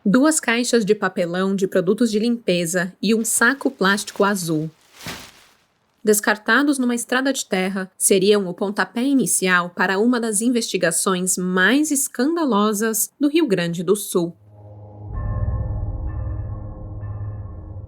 2 caixas de papelão de produtos de limpeza e um saco plástico azul. Descartados numa estrada de terra, seriam o pontapé inicial para uma das investigações mais escandalosas do Rio Grande do Sul.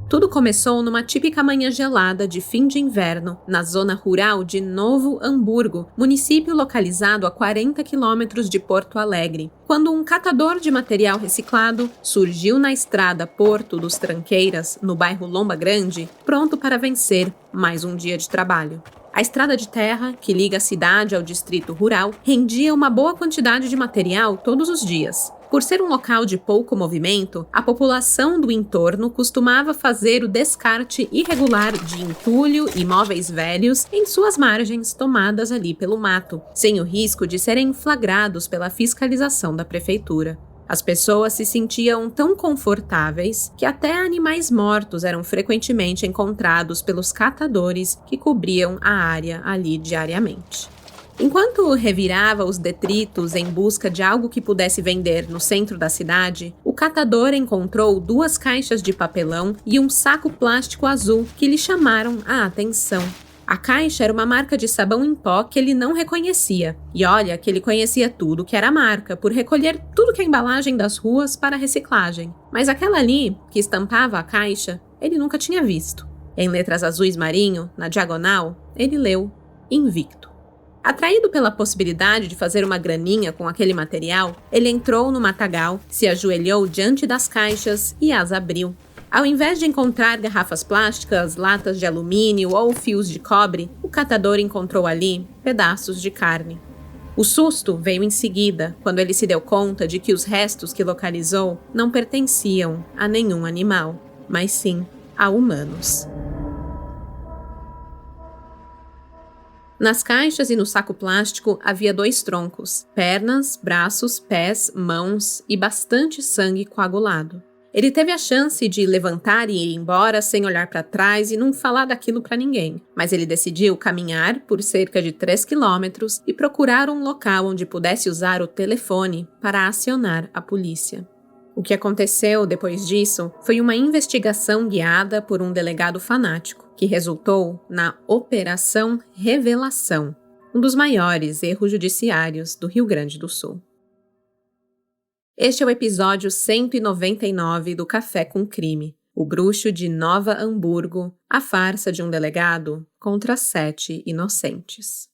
Tudo começou numa típica manhã gelada de fim de inverno, na zona rural de Novo Hamburgo, município localizado a 40 quilômetros de Porto Alegre, quando um catador de material reciclado surgiu na estrada Porto dos Tranqueiras, no bairro Lomba Grande, pronto para vencer mais um dia de trabalho. A estrada de terra, que liga a cidade ao distrito rural, rendia uma boa quantidade de material todos os dias. Por ser um local de pouco movimento, a população do entorno costumava fazer o descarte irregular de entulho e móveis velhos em suas margens tomadas ali pelo mato, sem o risco de serem flagrados pela fiscalização da prefeitura. As pessoas se sentiam tão confortáveis que até animais mortos eram frequentemente encontrados pelos catadores que cobriam a área ali diariamente. Enquanto revirava os detritos em busca de algo que pudesse vender no centro da cidade, o catador encontrou 2 caixas de papelão e um saco plástico azul que lhe chamaram a atenção. A caixa era uma marca de sabão em pó que ele não reconhecia. E olha que ele conhecia tudo que era marca, por recolher tudo que é embalagem das ruas para reciclagem. Mas aquela ali, que estampava a caixa, ele nunca tinha visto. Em letras azuis marinho, na diagonal, ele leu Invicto. Atraído pela possibilidade de fazer uma graninha com aquele material, ele entrou no matagal, se ajoelhou diante das caixas e as abriu. Ao invés de encontrar garrafas plásticas, latas de alumínio ou fios de cobre, o catador encontrou ali pedaços de carne. O susto veio em seguida, quando ele se deu conta de que os restos que localizou não pertenciam a nenhum animal, mas sim a humanos. Nas caixas e no saco plástico havia 2 troncos, pernas, braços, pés, mãos e bastante sangue coagulado. Ele teve a chance de levantar e ir embora sem olhar para trás e não falar daquilo para ninguém, mas ele decidiu caminhar por cerca de 3 quilômetros e procurar um local onde pudesse usar o telefone para acionar a polícia. O que aconteceu depois disso foi uma investigação guiada por um delegado fanático, que resultou na Operação Revelação, um dos maiores erros judiciários do Rio Grande do Sul. Este é o episódio 199 do Café com Crime, o bruxo de Nova Hamburgo, a farsa de um delegado contra 7 inocentes.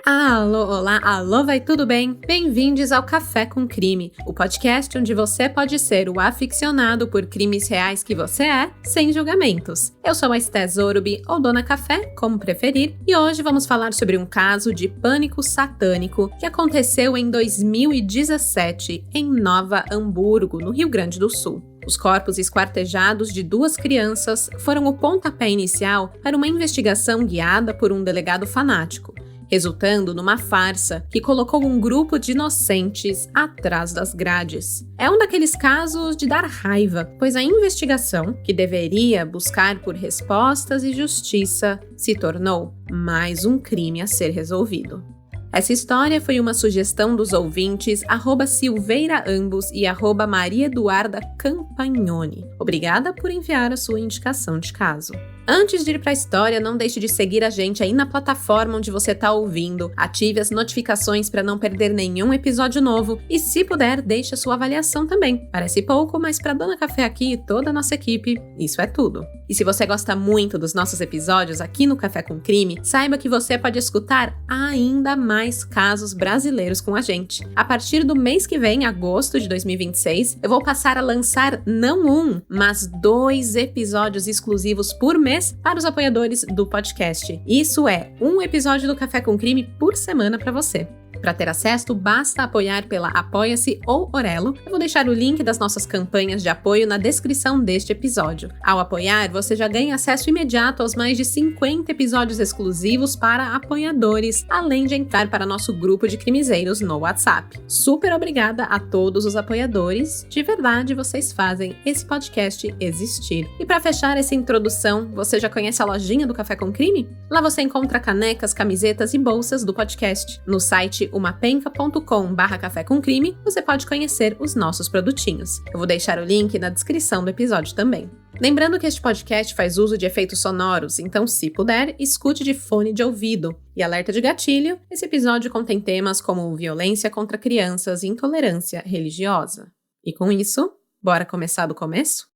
Alô, olá, alô, vai tudo bem? Bem-vindos ao Café com Crime, o podcast onde você pode ser o aficionado por crimes reais que você é, sem julgamentos. Eu sou a Esté Zorubi, ou Dona Café, como preferir, e hoje vamos falar sobre um caso de pânico satânico que aconteceu em 2017 em Nova Hamburgo, no Rio Grande do Sul. Os corpos esquartejados de 2 crianças foram o pontapé inicial para uma investigação guiada por um delegado fanático, resultando numa farsa que colocou um grupo de inocentes atrás das grades. É um daqueles casos de dar raiva, pois a investigação, que deveria buscar por respostas e justiça, se tornou mais um crime a ser resolvido. Essa história foi uma sugestão dos ouvintes @silveiraambos e @mariaeduardacampagnoni. Obrigada por enviar a sua indicação de caso. Antes de ir para a história, não deixe de seguir a gente aí na plataforma onde você está ouvindo. Ative as notificações para não perder nenhum episódio novo e, se puder, deixe a sua avaliação também. Parece pouco, mas para Dona Café aqui e toda a nossa equipe, isso é tudo. E se você gosta muito dos nossos episódios aqui no Café com Crime, saiba que você pode escutar ainda mais casos brasileiros com a gente. A partir do mês que vem, agosto de 2026, eu vou passar a lançar não um, mas 2 episódios exclusivos por mês para os apoiadores do podcast. Isso é um episódio do Café com Crime por semana para você. Para ter acesso, basta apoiar pela Apoia-se ou Orelo. Eu vou deixar o link das nossas campanhas de apoio na descrição deste episódio. Ao apoiar, você já ganha acesso imediato aos mais de 50 episódios exclusivos para apoiadores, além de entrar para nosso grupo de crimezeiros no WhatsApp. Super obrigada a todos os apoiadores. De verdade, vocês fazem esse podcast existir. E para fechar essa introdução, você já conhece a lojinha do Café com Crime? Lá você encontra canecas, camisetas e bolsas do podcast. No site umapenca.com/café com crime, você pode conhecer os nossos produtinhos. Eu vou deixar o link na descrição do episódio também. Lembrando que este podcast faz uso de efeitos sonoros, então, se puder, escute de fone de ouvido. E alerta de gatilho, esse episódio contém temas como violência contra crianças e intolerância religiosa. E com isso, bora começar do começo?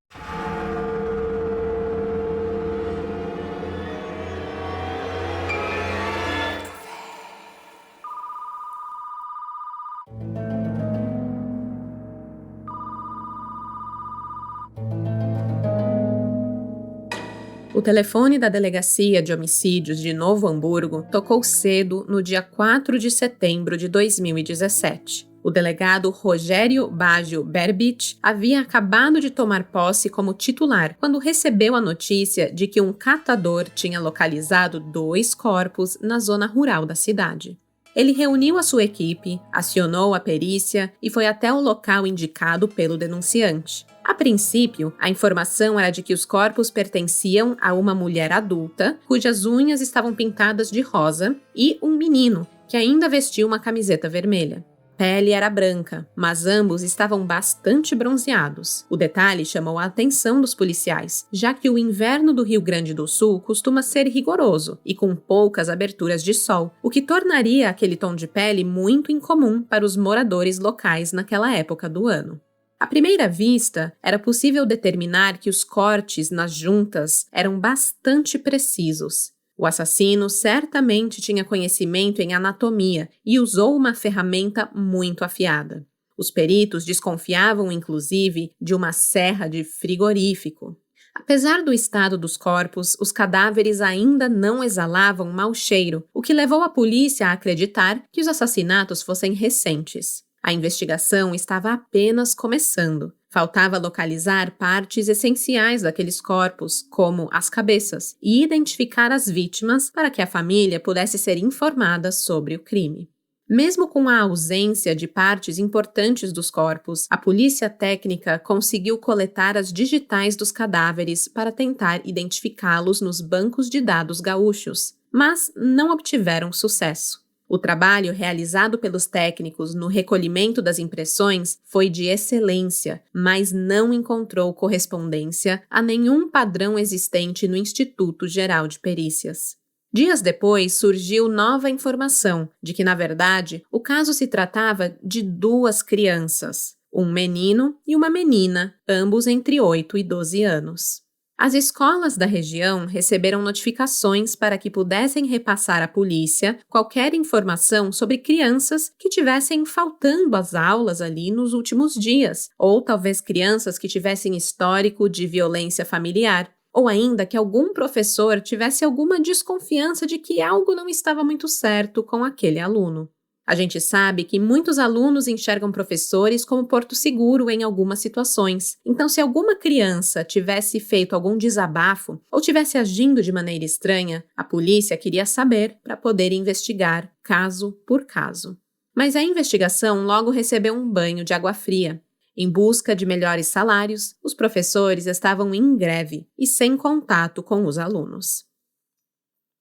O telefone da Delegacia de Homicídios de Novo Hamburgo tocou cedo no dia 4 de setembro de 2017. O delegado Rogério Baggio Berbich havia acabado de tomar posse como titular quando recebeu a notícia de que um catador tinha localizado 2 corpos na zona rural da cidade. Ele reuniu a sua equipe, acionou a perícia e foi até o local indicado pelo denunciante. A princípio, a informação era de que os corpos pertenciam a uma mulher adulta, cujas unhas estavam pintadas de rosa, e um menino, que ainda vestia uma camiseta vermelha. A pele era branca, mas ambos estavam bastante bronzeados. O detalhe chamou a atenção dos policiais, já que o inverno do Rio Grande do Sul costuma ser rigoroso e com poucas aberturas de sol, o que tornaria aquele tom de pele muito incomum para os moradores locais naquela época do ano. À primeira vista, era possível determinar que os cortes nas juntas eram bastante precisos. O assassino certamente tinha conhecimento em anatomia e usou uma ferramenta muito afiada. Os peritos desconfiavam, inclusive, de uma serra de frigorífico. Apesar do estado dos corpos, os cadáveres ainda não exalavam mau cheiro, o que levou a polícia a acreditar que os assassinatos fossem recentes. A investigação estava apenas começando. Faltava localizar partes essenciais daqueles corpos, como as cabeças, e identificar as vítimas para que a família pudesse ser informada sobre o crime. Mesmo com a ausência de partes importantes dos corpos, a polícia técnica conseguiu coletar as digitais dos cadáveres para tentar identificá-los nos bancos de dados gaúchos, mas não obtiveram sucesso. O trabalho realizado pelos técnicos no recolhimento das impressões foi de excelência, mas não encontrou correspondência a nenhum padrão existente no Instituto Geral de Perícias. Dias depois, surgiu nova informação de que, na verdade, o caso se tratava de 2 crianças, um menino e uma menina, ambos entre 8 e 12 anos. As escolas da região receberam notificações para que pudessem repassar à polícia qualquer informação sobre crianças que tivessem faltando às aulas ali nos últimos dias, ou talvez crianças que tivessem histórico de violência familiar, ou ainda que algum professor tivesse alguma desconfiança de que algo não estava muito certo com aquele aluno. A gente sabe que muitos alunos enxergam professores como porto seguro em algumas situações. Então, se alguma criança tivesse feito algum desabafo ou tivesse agindo de maneira estranha, a polícia queria saber para poder investigar caso por caso. Mas a investigação logo recebeu um banho de água fria. Em busca de melhores salários, os professores estavam em greve e sem contato com os alunos.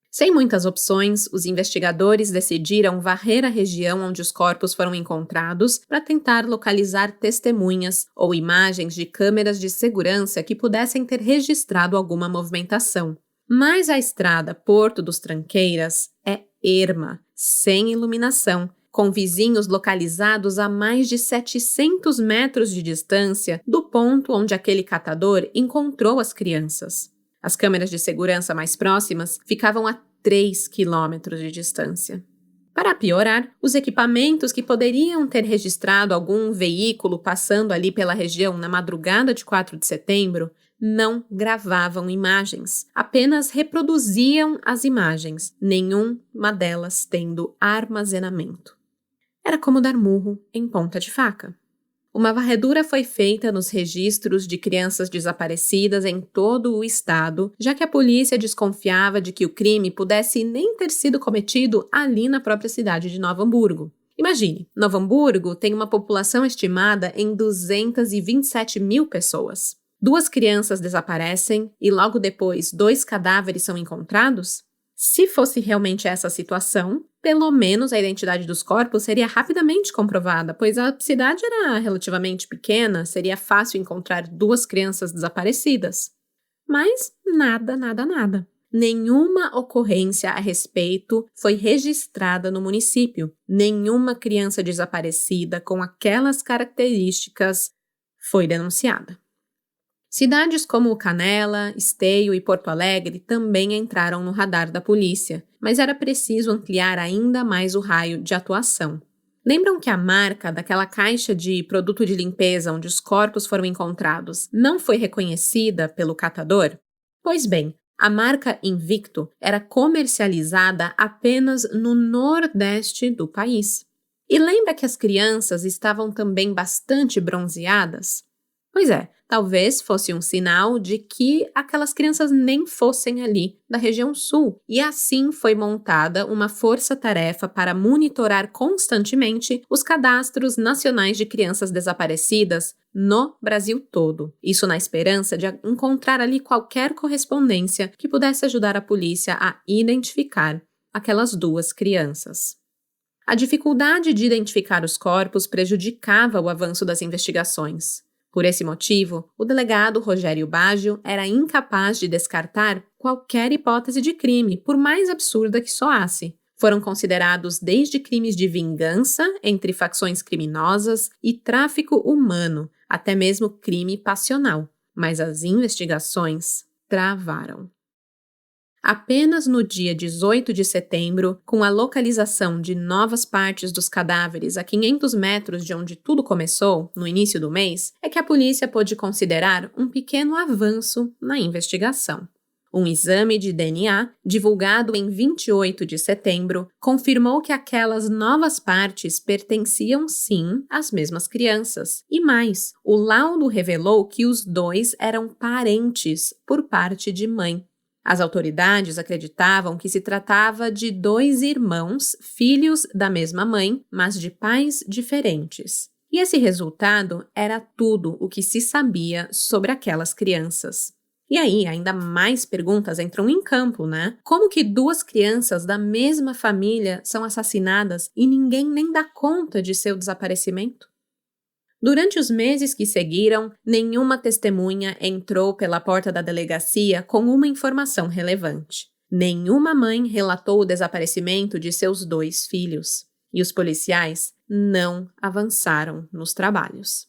Sem muitas opções, os investigadores decidiram varrer a região onde os corpos foram encontrados para tentar localizar testemunhas ou imagens de câmeras de segurança que pudessem ter registrado alguma movimentação. Mas a estrada Porto dos Tranqueiras é erma, sem iluminação, com vizinhos localizados a mais de 700 metros de distância do ponto onde aquele catador encontrou as crianças. As câmeras de segurança mais próximas ficavam a 3 quilômetros de distância. Para piorar, os equipamentos que poderiam ter registrado algum veículo passando ali pela região na madrugada de 4 de setembro não gravavam imagens, apenas reproduziam as imagens, nenhuma delas tendo armazenamento. Era como dar murro em ponta de faca. Uma varredura foi feita nos registros de crianças desaparecidas em todo o estado, já que a polícia desconfiava de que o crime pudesse nem ter sido cometido ali na própria cidade de Novo Hamburgo. Imagine, Novo Hamburgo tem uma população estimada em 227 mil pessoas. 2 crianças desaparecem e logo depois 2 cadáveres são encontrados? Se fosse realmente essa a situação, pelo menos a identidade dos corpos seria rapidamente comprovada, pois a cidade era relativamente pequena, seria fácil encontrar duas crianças desaparecidas. Mas nada, nada, nada. Nenhuma ocorrência a respeito foi registrada no município. Nenhuma criança desaparecida com aquelas características foi denunciada. Cidades como Canela, Esteio e Porto Alegre também entraram no radar da polícia, mas era preciso ampliar ainda mais o raio de atuação. Lembram que a marca daquela caixa de produto de limpeza onde os corpos foram encontrados não foi reconhecida pelo catador? Pois bem, a marca Invicto era comercializada apenas no nordeste do país. E lembra que as crianças estavam também bastante bronzeadas? Pois é, talvez fosse um sinal de que aquelas crianças nem fossem ali da região sul, e assim foi montada uma força-tarefa para monitorar constantemente os cadastros nacionais de crianças desaparecidas no Brasil todo. Isso na esperança de encontrar ali qualquer correspondência que pudesse ajudar a polícia a identificar aquelas duas crianças. A dificuldade de identificar os corpos prejudicava o avanço das investigações. Por esse motivo, o delegado Rogério Baggio era incapaz de descartar qualquer hipótese de crime, por mais absurda que soasse. Foram considerados desde crimes de vingança entre facções criminosas e tráfico humano, até mesmo crime passional. Mas as investigações travaram. Apenas no dia 18 de setembro, com a localização de novas partes dos cadáveres a 500 metros de onde tudo começou, no início do mês, é que a polícia pôde considerar um pequeno avanço na investigação. Um exame de DNA, divulgado em 28 de setembro, confirmou que aquelas novas partes pertenciam sim às mesmas crianças. E mais, o laudo revelou que os dois eram parentes por parte de mãe. As autoridades acreditavam que se tratava de dois irmãos, filhos da mesma mãe, mas de pais diferentes. E esse resultado era tudo o que se sabia sobre aquelas crianças. E aí, ainda mais perguntas entram em campo, né? Como que duas crianças da mesma família são assassinadas e ninguém nem dá conta de seu desaparecimento? Durante os meses que seguiram, nenhuma testemunha entrou pela porta da delegacia com uma informação relevante. Nenhuma mãe relatou o desaparecimento de seus dois filhos. E os policiais não avançaram nos trabalhos.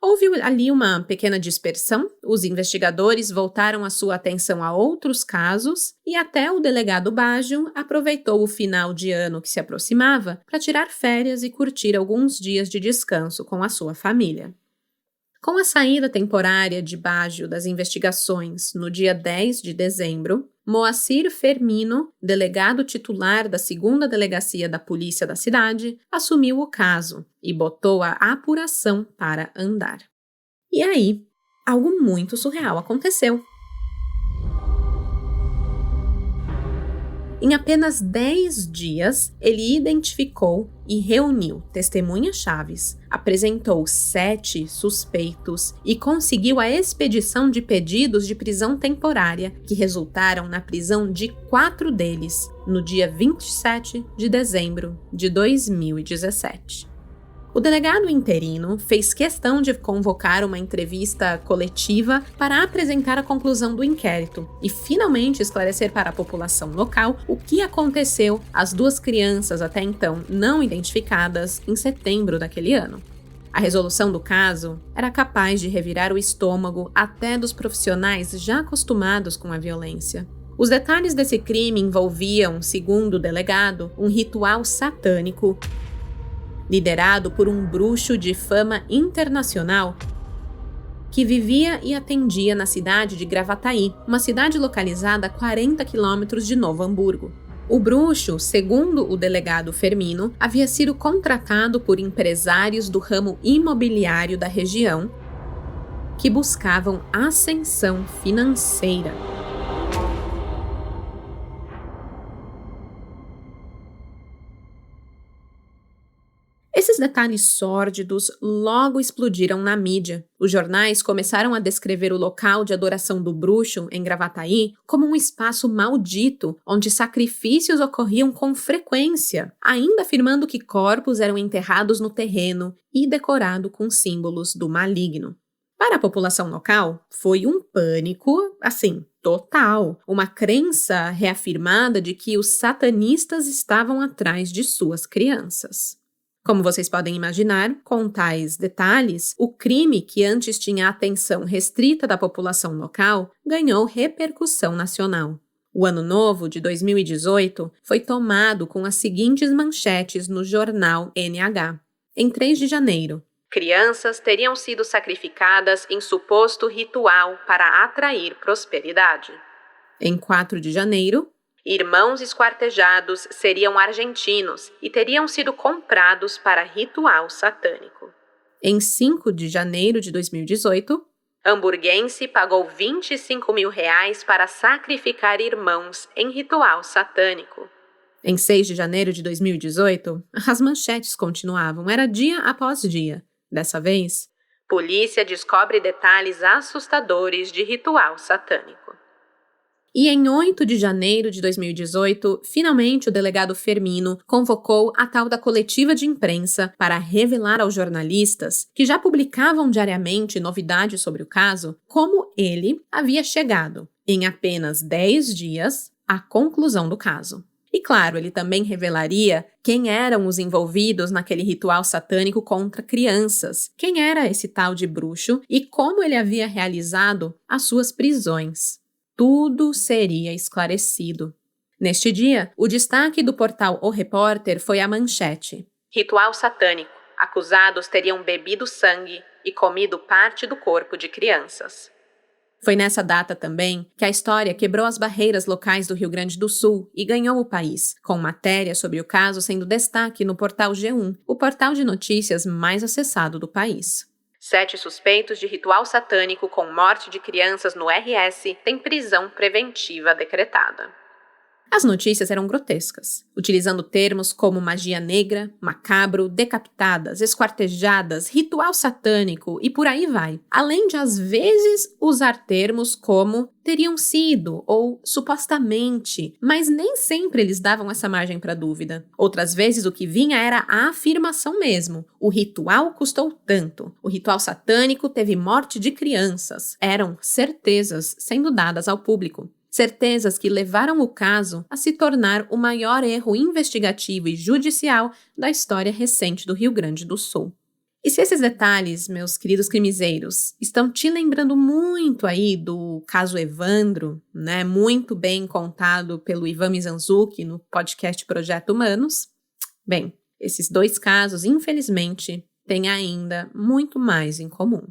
Houve ali uma pequena dispersão, os investigadores voltaram a sua atenção a outros casos e até o delegado Baggio aproveitou o final de ano que se aproximava para tirar férias e curtir alguns dias de descanso com a sua família. Com a saída temporária de Baggio das investigações no dia 10 de dezembro, Moacir Fermino, delegado titular da 2ª Delegacia da Polícia da cidade, assumiu o caso e botou a apuração para andar. E aí, algo muito surreal aconteceu. Em apenas 10 dias, ele identificou e reuniu testemunhas-chaves, apresentou 7 suspeitos e conseguiu a expedição de pedidos de prisão temporária, que resultaram na prisão de 4 deles, no dia 27 de dezembro de 2017. O delegado interino fez questão de convocar uma entrevista coletiva para apresentar a conclusão do inquérito e finalmente esclarecer para a população local o que aconteceu às 2 crianças até então não identificadas em setembro daquele ano. A resolução do caso era capaz de revirar o estômago até dos profissionais já acostumados com a violência. Os detalhes desse crime envolviam, segundo o delegado, um ritual satânico liderado por um bruxo de fama internacional que vivia e atendia na cidade de Gravataí, uma cidade localizada a 40 quilômetros de Novo Hamburgo. O bruxo, segundo o delegado Fermino, havia sido contratado por empresários do ramo imobiliário da região que buscavam ascensão financeira. Esses detalhes sórdidos logo explodiram na mídia. Os jornais começaram a descrever o local de adoração do bruxo, em Gravataí, como um espaço maldito, onde sacrifícios ocorriam com frequência, ainda afirmando que corpos eram enterrados no terreno e decorados com símbolos do maligno. Para a população local, foi um pânico, total. Uma crença reafirmada de que os satanistas estavam atrás de suas crianças. Como vocês podem imaginar, com tais detalhes, o crime que antes tinha a atenção restrita da população local ganhou repercussão nacional. O Ano Novo de 2018 foi tomado com as seguintes manchetes no jornal NH. Em 3 de janeiro, crianças teriam sido sacrificadas em suposto ritual para atrair prosperidade. Em 4 de janeiro, irmãos esquartejados seriam argentinos e teriam sido comprados para ritual satânico. Em 5 de janeiro de 2018, hamburguense pagou R$25 mil para sacrificar irmãos em ritual satânico. Em 6 de janeiro de 2018, as manchetes continuavam, era dia após dia. Dessa vez, polícia descobre detalhes assustadores de ritual satânico. E em 8 de janeiro de 2018, finalmente o delegado Fermino convocou a tal da coletiva de imprensa para revelar aos jornalistas, que já publicavam diariamente novidades sobre o caso, como ele havia chegado, em apenas 10 dias, à conclusão do caso. E claro, ele também revelaria quem eram os envolvidos naquele ritual satânico contra crianças, quem era esse tal de bruxo e como ele havia realizado as suas prisões. Tudo seria esclarecido. Neste dia, o destaque do portal O Repórter foi a manchete. Ritual satânico. Acusados teriam bebido sangue e comido parte do corpo de crianças. Foi nessa data também que a história quebrou as barreiras locais do Rio Grande do Sul e ganhou o país, com matéria sobre o caso sendo destaque no portal G1, o portal de notícias mais acessado do país. 7 suspeitos de ritual satânico com morte de crianças no RS têm prisão preventiva decretada. As notícias eram grotescas, utilizando termos como magia negra, macabro, decapitadas, esquartejadas, ritual satânico e por aí vai. Além de, às vezes, usar termos como teriam sido ou supostamente, mas nem sempre eles davam essa margem para dúvida. Outras vezes o que vinha era a afirmação mesmo. O ritual custou tanto. O ritual satânico teve morte de crianças. Eram certezas sendo dadas ao público. Certezas que levaram o caso a se tornar o maior erro investigativo e judicial da história recente do Rio Grande do Sul. E se esses detalhes, meus queridos crimizeiros, estão te lembrando muito aí do caso Evandro, né, muito bem contado pelo Ivan Mizanzuki no podcast Projeto Humanos, bem, esses 2 casos, infelizmente, têm ainda muito mais em comum.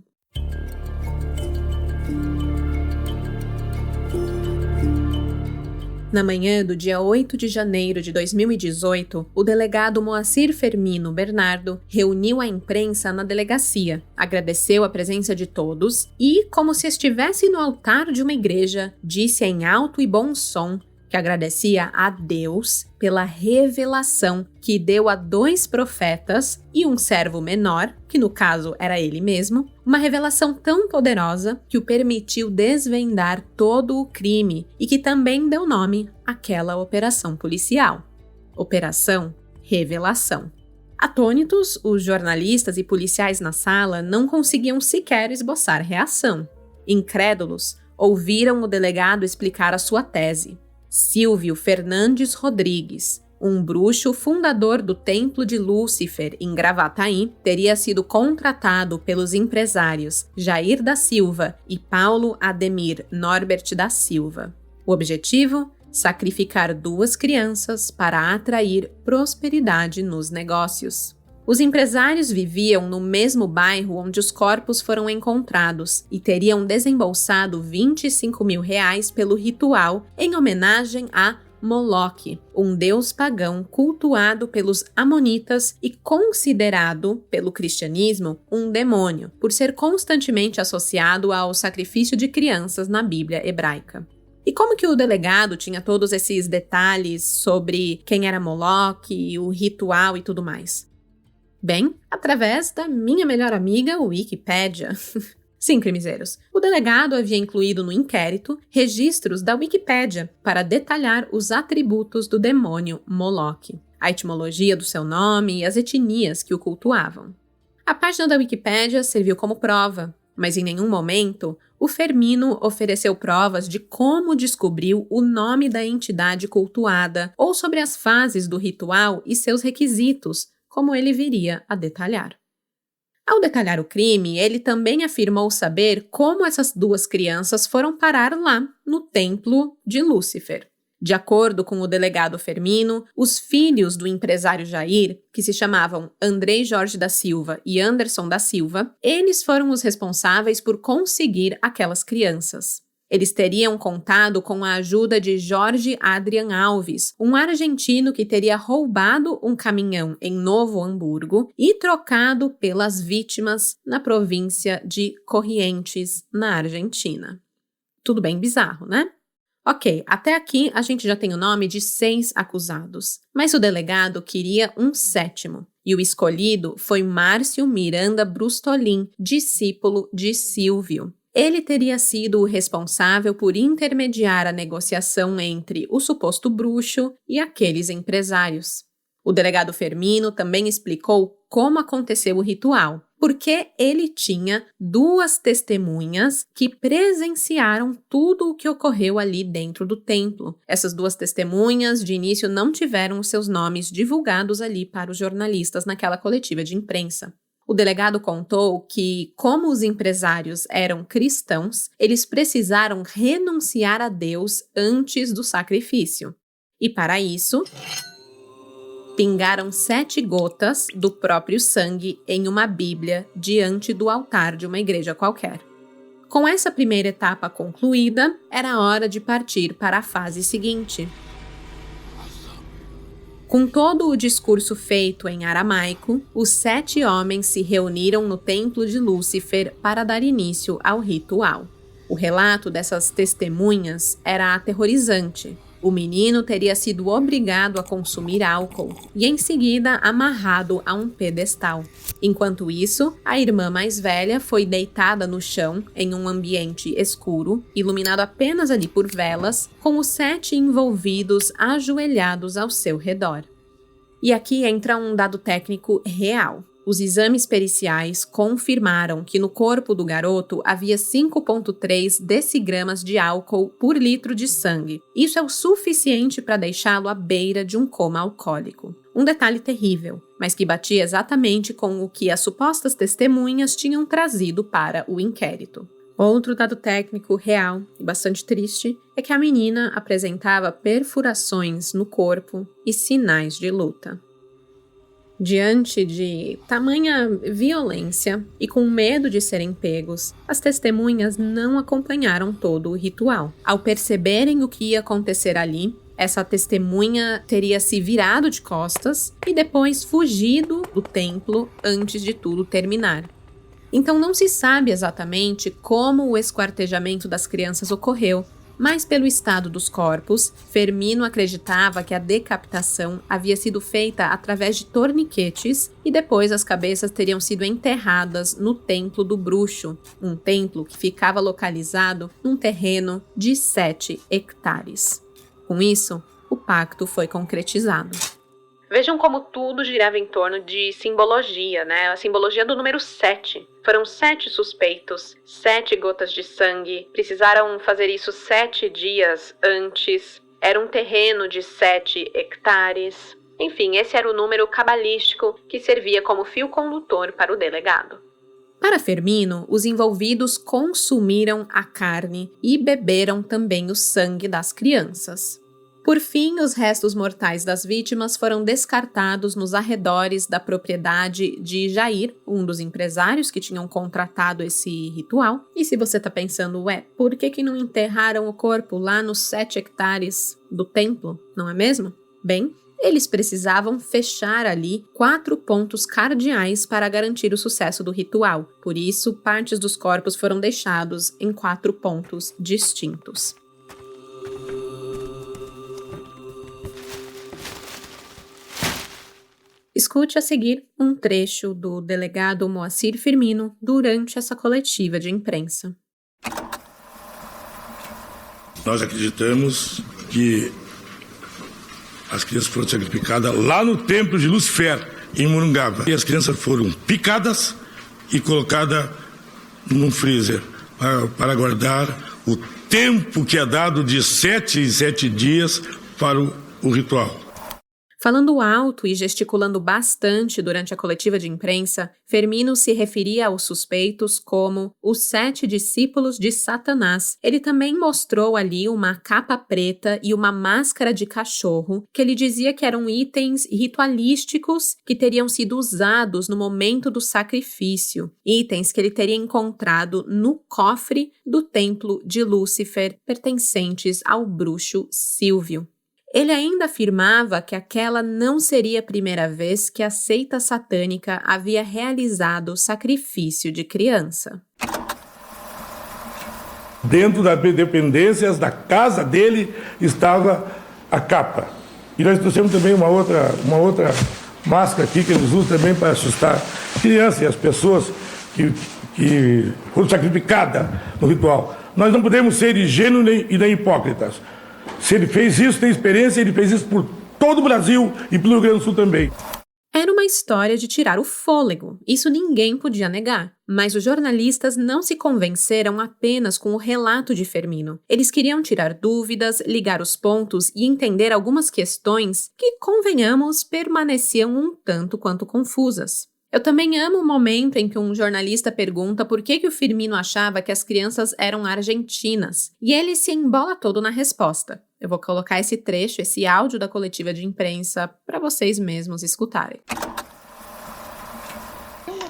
Na manhã do dia 8 de janeiro de 2018, o delegado Moacir Fermino Bernardo reuniu a imprensa na delegacia, agradeceu a presença de todos e, como se estivesse no altar de uma igreja, disse em alto e bom som que agradecia a Deus pela revelação que deu a 2 profetas e um servo menor, que no caso era ele mesmo, uma revelação tão poderosa que o permitiu desvendar todo o crime e que também deu nome àquela operação policial. Operação Revelação. Atônitos, os jornalistas e policiais na sala não conseguiam sequer esboçar reação. Incrédulos, ouviram o delegado explicar a sua tese. Silvio Fernandes Rodrigues, um bruxo fundador do Templo de Lúcifer em Gravataí, teria sido contratado pelos empresários Jair da Silva e Paulo Ademir Norbert da Silva. O objetivo? Sacrificar 2 crianças para atrair prosperidade nos negócios. Os empresários viviam no mesmo bairro onde os corpos foram encontrados e teriam desembolsado R$25 mil pelo ritual em homenagem a Moloque, um deus pagão cultuado pelos amonitas e considerado, pelo cristianismo, um demônio, por ser constantemente associado ao sacrifício de crianças na Bíblia hebraica. E como que o delegado tinha todos esses detalhes sobre quem era Moloque, o ritual e tudo mais? Bem, através da minha melhor amiga, Wikipédia. Sim, crimezeiros, o delegado havia incluído no inquérito registros da Wikipédia para detalhar os atributos do demônio Moloch, a etimologia do seu nome e as etnias que o cultuavam. A página da Wikipédia serviu como prova, mas em nenhum momento o Fermino ofereceu provas de como descobriu o nome da entidade cultuada ou sobre as fases do ritual e seus requisitos, como ele viria a detalhar. Ao detalhar o crime, ele também afirmou saber como essas duas crianças foram parar lá, no templo de Lúcifer. De acordo com o delegado Fermino, os filhos do empresário Jair, que se chamavam Andrei Jorge da Silva e Anderson da Silva, eles foram os responsáveis por conseguir aquelas crianças. Eles teriam contado com a ajuda de Jorge Adrian Alves, um argentino que teria roubado um caminhão em Novo Hamburgo e trocado pelas vítimas na província de Corrientes, na Argentina. Tudo bem bizarro, né? Ok, até aqui a gente já tem o nome de 6 acusados, mas o delegado queria um 7º, e o escolhido foi Márcio Miranda Brustolin, discípulo de Silvio. Ele teria sido o responsável por intermediar a negociação entre o suposto bruxo e aqueles empresários. O delegado Fermino também explicou como aconteceu o ritual, porque ele tinha 2 testemunhas que presenciaram tudo o que ocorreu ali dentro do templo. Essas 2 testemunhas, de início, não tiveram os seus nomes divulgados ali para os jornalistas naquela coletiva de imprensa. O delegado contou que, como os empresários eram cristãos, eles precisaram renunciar a Deus antes do sacrifício. E para isso, pingaram 7 gotas do próprio sangue em uma Bíblia diante do altar de uma igreja qualquer. Com essa primeira etapa concluída, era hora de partir para a fase seguinte. Com todo o discurso feito em aramaico, os 7 homens se reuniram no templo de Lúcifer para dar início ao ritual. O relato dessas testemunhas era aterrorizante. O menino teria sido obrigado a consumir álcool e, em seguida, amarrado a um pedestal. Enquanto isso, a irmã mais velha foi deitada no chão em um ambiente escuro, iluminado apenas ali por velas, com os 7 envolvidos ajoelhados ao seu redor. E aqui entra um dado técnico real. Os exames periciais confirmaram que no corpo do garoto havia 5,3 decigramas de álcool por litro de sangue. Isso é o suficiente para deixá-lo à beira de um coma alcoólico. Um detalhe terrível, mas que batia exatamente com o que as supostas testemunhas tinham trazido para o inquérito. Outro dado técnico real e bastante triste é que a menina apresentava perfurações no corpo e sinais de luta. Diante de tamanha violência e com medo de serem pegos, as testemunhas não acompanharam todo o ritual. Ao perceberem o que ia acontecer ali, essa testemunha teria se virado de costas e depois fugido do templo antes de tudo terminar. Então não se sabe exatamente como o esquartejamento das crianças ocorreu, mas pelo estado dos corpos, Fermino acreditava que a decapitação havia sido feita através de torniquetes e depois as cabeças teriam sido enterradas no Templo do Bruxo, um templo que ficava localizado num terreno de 7 hectares. Com isso, o pacto foi concretizado. Vejam como tudo girava em torno de simbologia, né? A simbologia do número 7. Foram 7 suspeitos, 7 gotas de sangue, precisaram fazer isso 7 dias antes, era um terreno de 7 hectares. Enfim, esse era o número cabalístico que servia como fio condutor para o delegado. Para Fermino, os envolvidos consumiram a carne e beberam também o sangue das crianças. Por fim, os restos mortais das vítimas foram descartados nos arredores da propriedade de Jair, um dos empresários que tinham contratado esse ritual. E se você tá pensando, por que não enterraram o corpo lá nos 7 hectares do templo, não é mesmo? Bem, eles precisavam fechar ali 4 pontos cardeais para garantir o sucesso do ritual. Por isso, partes dos corpos foram deixados em 4 pontos distintos. Escute a seguir um trecho do delegado Moacir Firmino durante essa coletiva de imprensa. Nós acreditamos que as crianças foram sacrificadas lá no templo de Lucifer, em Morungaba. E as crianças foram picadas e colocadas num freezer para guardar o tempo que é dado de 7 em 7 dias para o ritual. Falando alto e gesticulando bastante durante a coletiva de imprensa, Firmino se referia aos suspeitos como os 7 discípulos de Satanás. Ele também mostrou ali uma capa preta e uma máscara de cachorro, que ele dizia que eram itens ritualísticos que teriam sido usados no momento do sacrifício. Itens que ele teria encontrado no cofre do templo de Lúcifer, pertencentes ao bruxo Sílvio. Ele ainda afirmava que aquela não seria a primeira vez que a seita satânica havia realizado sacrifício de criança. Dentro das dependências da casa dele estava a capa. E nós trouxemos também uma outra máscara aqui que eles usam também para assustar crianças e as pessoas que foram sacrificadas no ritual. Nós não podemos ser ingênuos e nem hipócritas. Se ele fez isso, tem experiência, ele fez isso por todo o Brasil e pelo Rio Grande do Sul também. Era uma história de tirar o fôlego, isso ninguém podia negar. Mas os jornalistas não se convenceram apenas com o relato de Firmino. Eles queriam tirar dúvidas, ligar os pontos e entender algumas questões que, convenhamos, permaneciam um tanto quanto confusas. Eu também amo o momento em que um jornalista pergunta por que o Firmino achava que as crianças eram argentinas. E ele se embola todo na resposta. Eu vou colocar esse trecho, esse áudio da coletiva de imprensa, para vocês mesmos escutarem.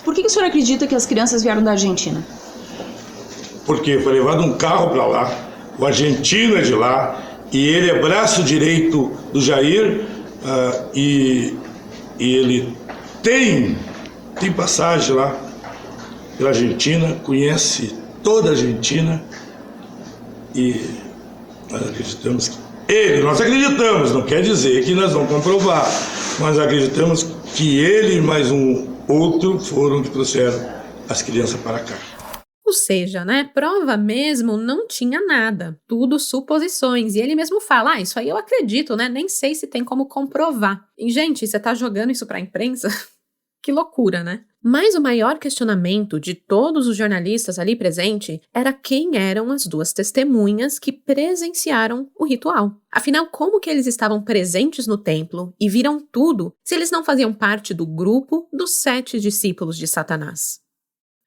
Por que o senhor acredita que as crianças vieram da Argentina? Porque foi levado um carro para lá, o argentino é de lá, e ele é braço direito do Jair, e ele tem passagem lá pela Argentina, conhece toda a Argentina e nós acreditamos, não quer dizer que nós vamos comprovar, mas acreditamos que ele e mais um outro foram que trouxeram as crianças para cá. Ou seja, prova mesmo não tinha nada, tudo suposições. E ele mesmo fala, isso aí eu acredito, nem sei se tem como comprovar. E, gente, você tá jogando isso pra imprensa? Que loucura, né? Mas o maior questionamento de todos os jornalistas ali presentes era quem eram as duas testemunhas que presenciaram o ritual. Afinal, como que eles estavam presentes no templo e viram tudo se eles não faziam parte do grupo dos 7 discípulos de Satanás?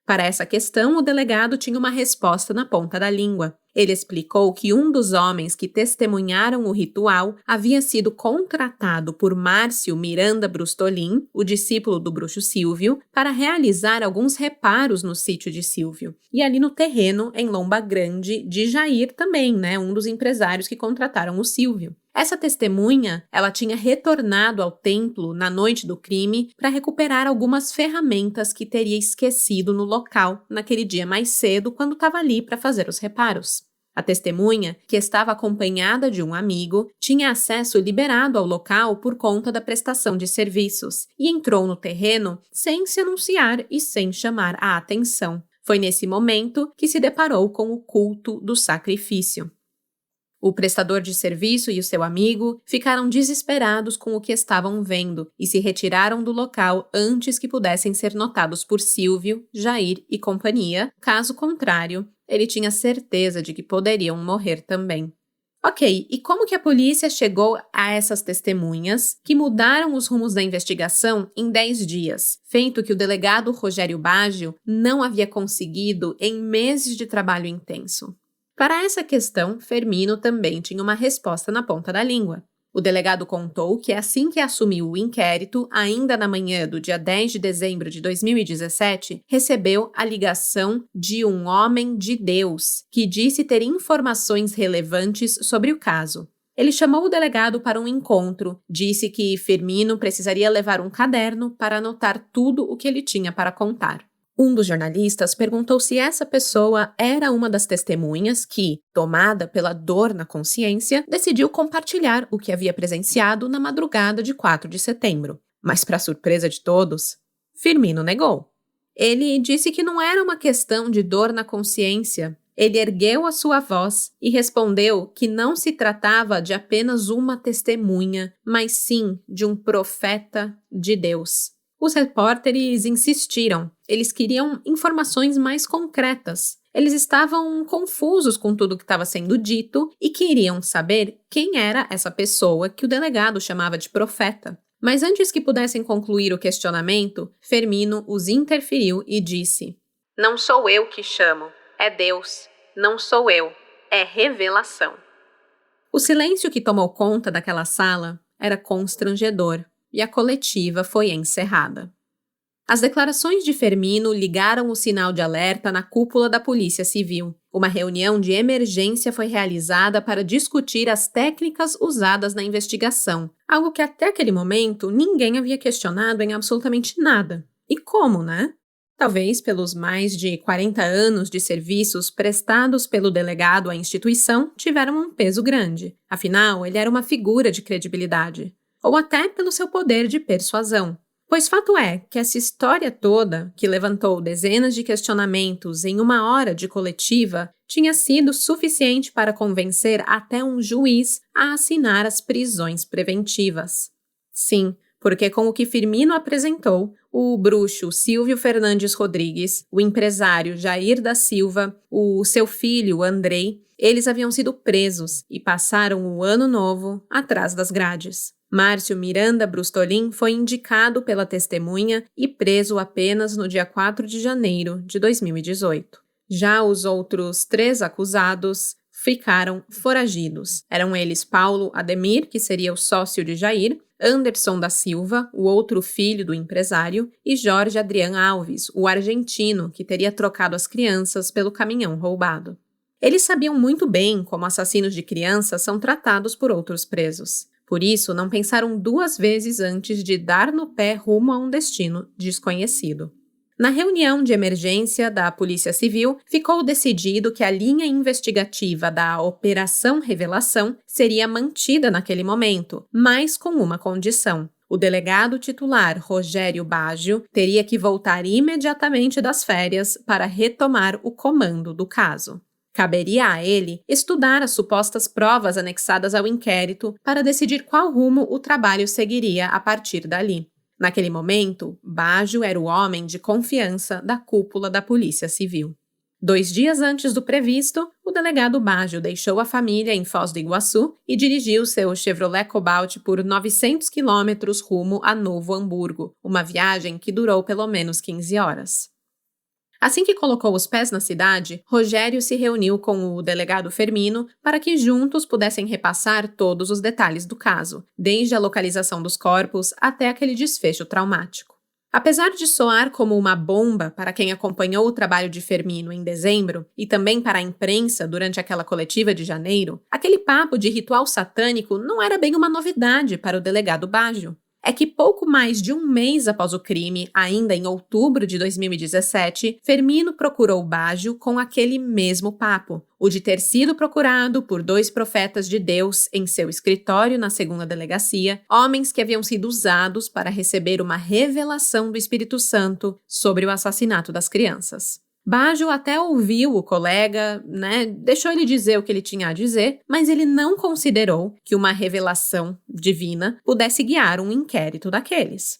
Para essa questão, o delegado tinha uma resposta na ponta da língua. Ele explicou que um dos homens que testemunharam o ritual havia sido contratado por Márcio Miranda Brustolin, o discípulo do bruxo Sílvio, para realizar alguns reparos no sítio de Sílvio. E ali no terreno, em Lomba Grande, de Jair também, um dos empresários que contrataram o Sílvio. Essa testemunha, ela tinha retornado ao templo na noite do crime para recuperar algumas ferramentas que teria esquecido no local naquele dia mais cedo quando estava ali para fazer os reparos. A testemunha, que estava acompanhada de um amigo, tinha acesso liberado ao local por conta da prestação de serviços e entrou no terreno sem se anunciar e sem chamar a atenção. Foi nesse momento que se deparou com o culto do sacrifício. O prestador de serviço e o seu amigo ficaram desesperados com o que estavam vendo e se retiraram do local antes que pudessem ser notados por Sílvio, Jair e companhia. Caso contrário, ele tinha certeza de que poderiam morrer também. Ok, e como que a polícia chegou a essas testemunhas que mudaram os rumos da investigação em 10 dias, feito que o delegado Rogério Baggio não havia conseguido em meses de trabalho intenso? Para essa questão, Firmino também tinha uma resposta na ponta da língua. O delegado contou que assim que assumiu o inquérito, ainda na manhã do dia 10 de dezembro de 2017, recebeu a ligação de um homem de Deus, que disse ter informações relevantes sobre o caso. Ele chamou o delegado para um encontro, disse que Firmino precisaria levar um caderno para anotar tudo o que ele tinha para contar. Um dos jornalistas perguntou se essa pessoa era uma das testemunhas que, tomada pela dor na consciência, decidiu compartilhar o que havia presenciado na madrugada de 4 de setembro. Mas, para surpresa de todos, Firmino negou. Ele disse que não era uma questão de dor na consciência. Ele ergueu a sua voz e respondeu que não se tratava de apenas uma testemunha, mas sim de um profeta de Deus. Os repórteres insistiram. Eles queriam informações mais concretas. Eles estavam confusos com tudo que estava sendo dito e queriam saber quem era essa pessoa que o delegado chamava de profeta. Mas antes que pudessem concluir o questionamento, Firmino os interferiu e disse: "Não sou eu que chamo, é Deus. Não sou eu, é revelação." O silêncio que tomou conta daquela sala era constrangedor e a coletiva foi encerrada. As declarações de Firmino ligaram o sinal de alerta na cúpula da Polícia Civil. Uma reunião de emergência foi realizada para discutir as técnicas usadas na investigação, algo que até aquele momento ninguém havia questionado em absolutamente nada. E como, né? Talvez pelos mais de 40 anos de serviços prestados pelo delegado à instituição tiveram um peso grande. Afinal, ele era uma figura de credibilidade. Ou até pelo seu poder de persuasão. Pois fato é que essa história toda, que levantou dezenas de questionamentos em uma hora de coletiva, tinha sido suficiente para convencer até um juiz a assinar as prisões preventivas. Sim, porque com o que Firmino apresentou, o bruxo Silvio Fernandes Rodrigues, o empresário Jair da Silva, o seu filho Andrei, eles haviam sido presos e passaram o ano novo atrás das grades. Márcio Miranda Brustolin foi indicado pela testemunha e preso apenas no dia 4 de janeiro de 2018. Já os outros 3 acusados ficaram foragidos. Eram eles Paulo Ademir, que seria o sócio de Jair, Anderson da Silva, o outro filho do empresário, e Jorge Adrián Alves, o argentino, que teria trocado as crianças pelo caminhão roubado. Eles sabiam muito bem como assassinos de crianças são tratados por outros presos. Por isso, não pensaram 2 vezes antes de dar no pé rumo a um destino desconhecido. Na reunião de emergência da Polícia Civil, ficou decidido que a linha investigativa da Operação Revelação seria mantida naquele momento, mas com uma condição. O delegado titular, Rogério Baggio, teria que voltar imediatamente das férias para retomar o comando do caso. Caberia a ele estudar as supostas provas anexadas ao inquérito para decidir qual rumo o trabalho seguiria a partir dali. Naquele momento, Baggio era o homem de confiança da cúpula da Polícia Civil. 2 dias antes do previsto, o delegado Baggio deixou a família em Foz do Iguaçu e dirigiu seu Chevrolet Cobalt por 900 quilômetros rumo a Novo Hamburgo, uma viagem que durou pelo menos 15 horas. Assim que colocou os pés na cidade, Rogério se reuniu com o delegado Firmino para que juntos pudessem repassar todos os detalhes do caso, desde a localização dos corpos até aquele desfecho traumático. Apesar de soar como uma bomba para quem acompanhou o trabalho de Firmino em dezembro e também para a imprensa durante aquela coletiva de janeiro, aquele papo de ritual satânico não era bem uma novidade para o delegado Baggio. É que pouco mais de um mês após o crime, ainda em outubro de 2017, Firmino procurou Baggio com aquele mesmo papo, o de ter sido procurado por 2 profetas de Deus em seu escritório na 2ª delegacia, homens que haviam sido usados para receber uma revelação do Espírito Santo sobre o assassinato das crianças. Baggio até ouviu o colega, deixou ele dizer o que ele tinha a dizer, mas ele não considerou que uma revelação divina pudesse guiar um inquérito daqueles.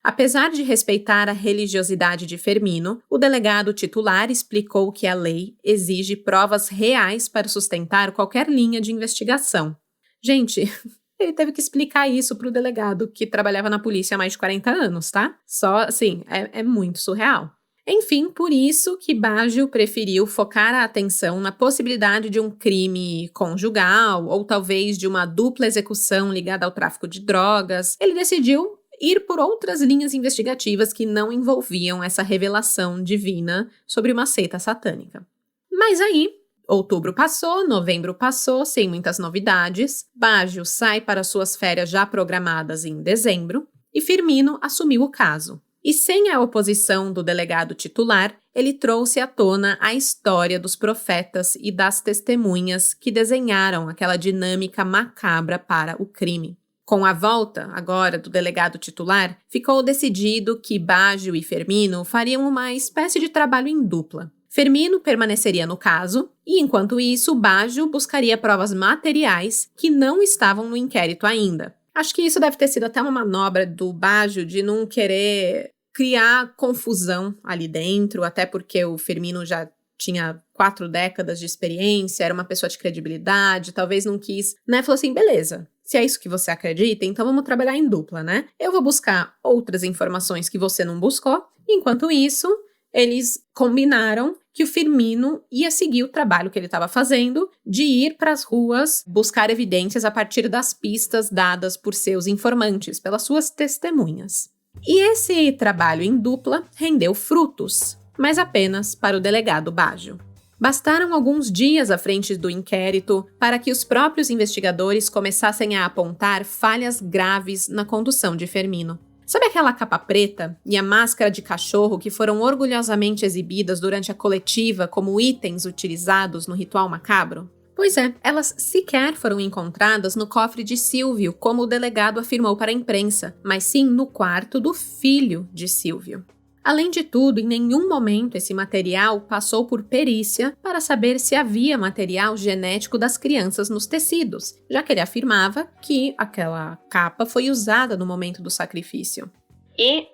Apesar de respeitar a religiosidade de Firmino, o delegado titular explicou que a lei exige provas reais para sustentar qualquer linha de investigação. Gente, ele teve que explicar isso para o delegado que trabalhava na polícia há mais de 40 anos, tá? Só, assim, é muito surreal. Enfim, por isso que Baggio preferiu focar a atenção na possibilidade de um crime conjugal ou talvez de uma dupla execução ligada ao tráfico de drogas. Ele decidiu ir por outras linhas investigativas que não envolviam essa revelação divina sobre uma seita satânica. Mas aí, outubro passou, novembro passou, sem muitas novidades. Baggio sai para suas férias já programadas em dezembro e Firmino assumiu o caso. E sem a oposição do delegado titular, ele trouxe à tona a história dos profetas e das testemunhas que desenharam aquela dinâmica macabra para o crime. Com a volta, agora, do delegado titular, ficou decidido que Baggio e Firmino fariam uma espécie de trabalho em dupla. Firmino permaneceria no caso e, enquanto isso, Baggio buscaria provas materiais que não estavam no inquérito ainda. Acho que isso deve ter sido até uma manobra do Baggio de não querer criar confusão ali dentro, até porque o Firmino já tinha 4 décadas de experiência, era uma pessoa de credibilidade, talvez não quis, né? Falou assim, beleza, se é isso que você acredita, então vamos trabalhar em dupla, né? Eu vou buscar outras informações que você não buscou, enquanto isso, eles combinaram que o Firmino ia seguir o trabalho que ele estava fazendo de ir para as ruas buscar evidências a partir das pistas dadas por seus informantes, pelas suas testemunhas. E esse trabalho em dupla rendeu frutos, mas apenas para o delegado Baggio. Bastaram alguns dias à frente do inquérito para que os próprios investigadores começassem a apontar falhas graves na condução de Firmino. Sabe aquela capa preta e a máscara de cachorro que foram orgulhosamente exibidas durante a coletiva como itens utilizados no ritual macabro? Pois é, elas sequer foram encontradas no cofre de Silvio, como o delegado afirmou para a imprensa, mas sim no quarto do filho de Silvio. Além de tudo, em nenhum momento esse material passou por perícia para saber se havia material genético das crianças nos tecidos, já que ele afirmava que aquela capa foi usada no momento do sacrifício. E,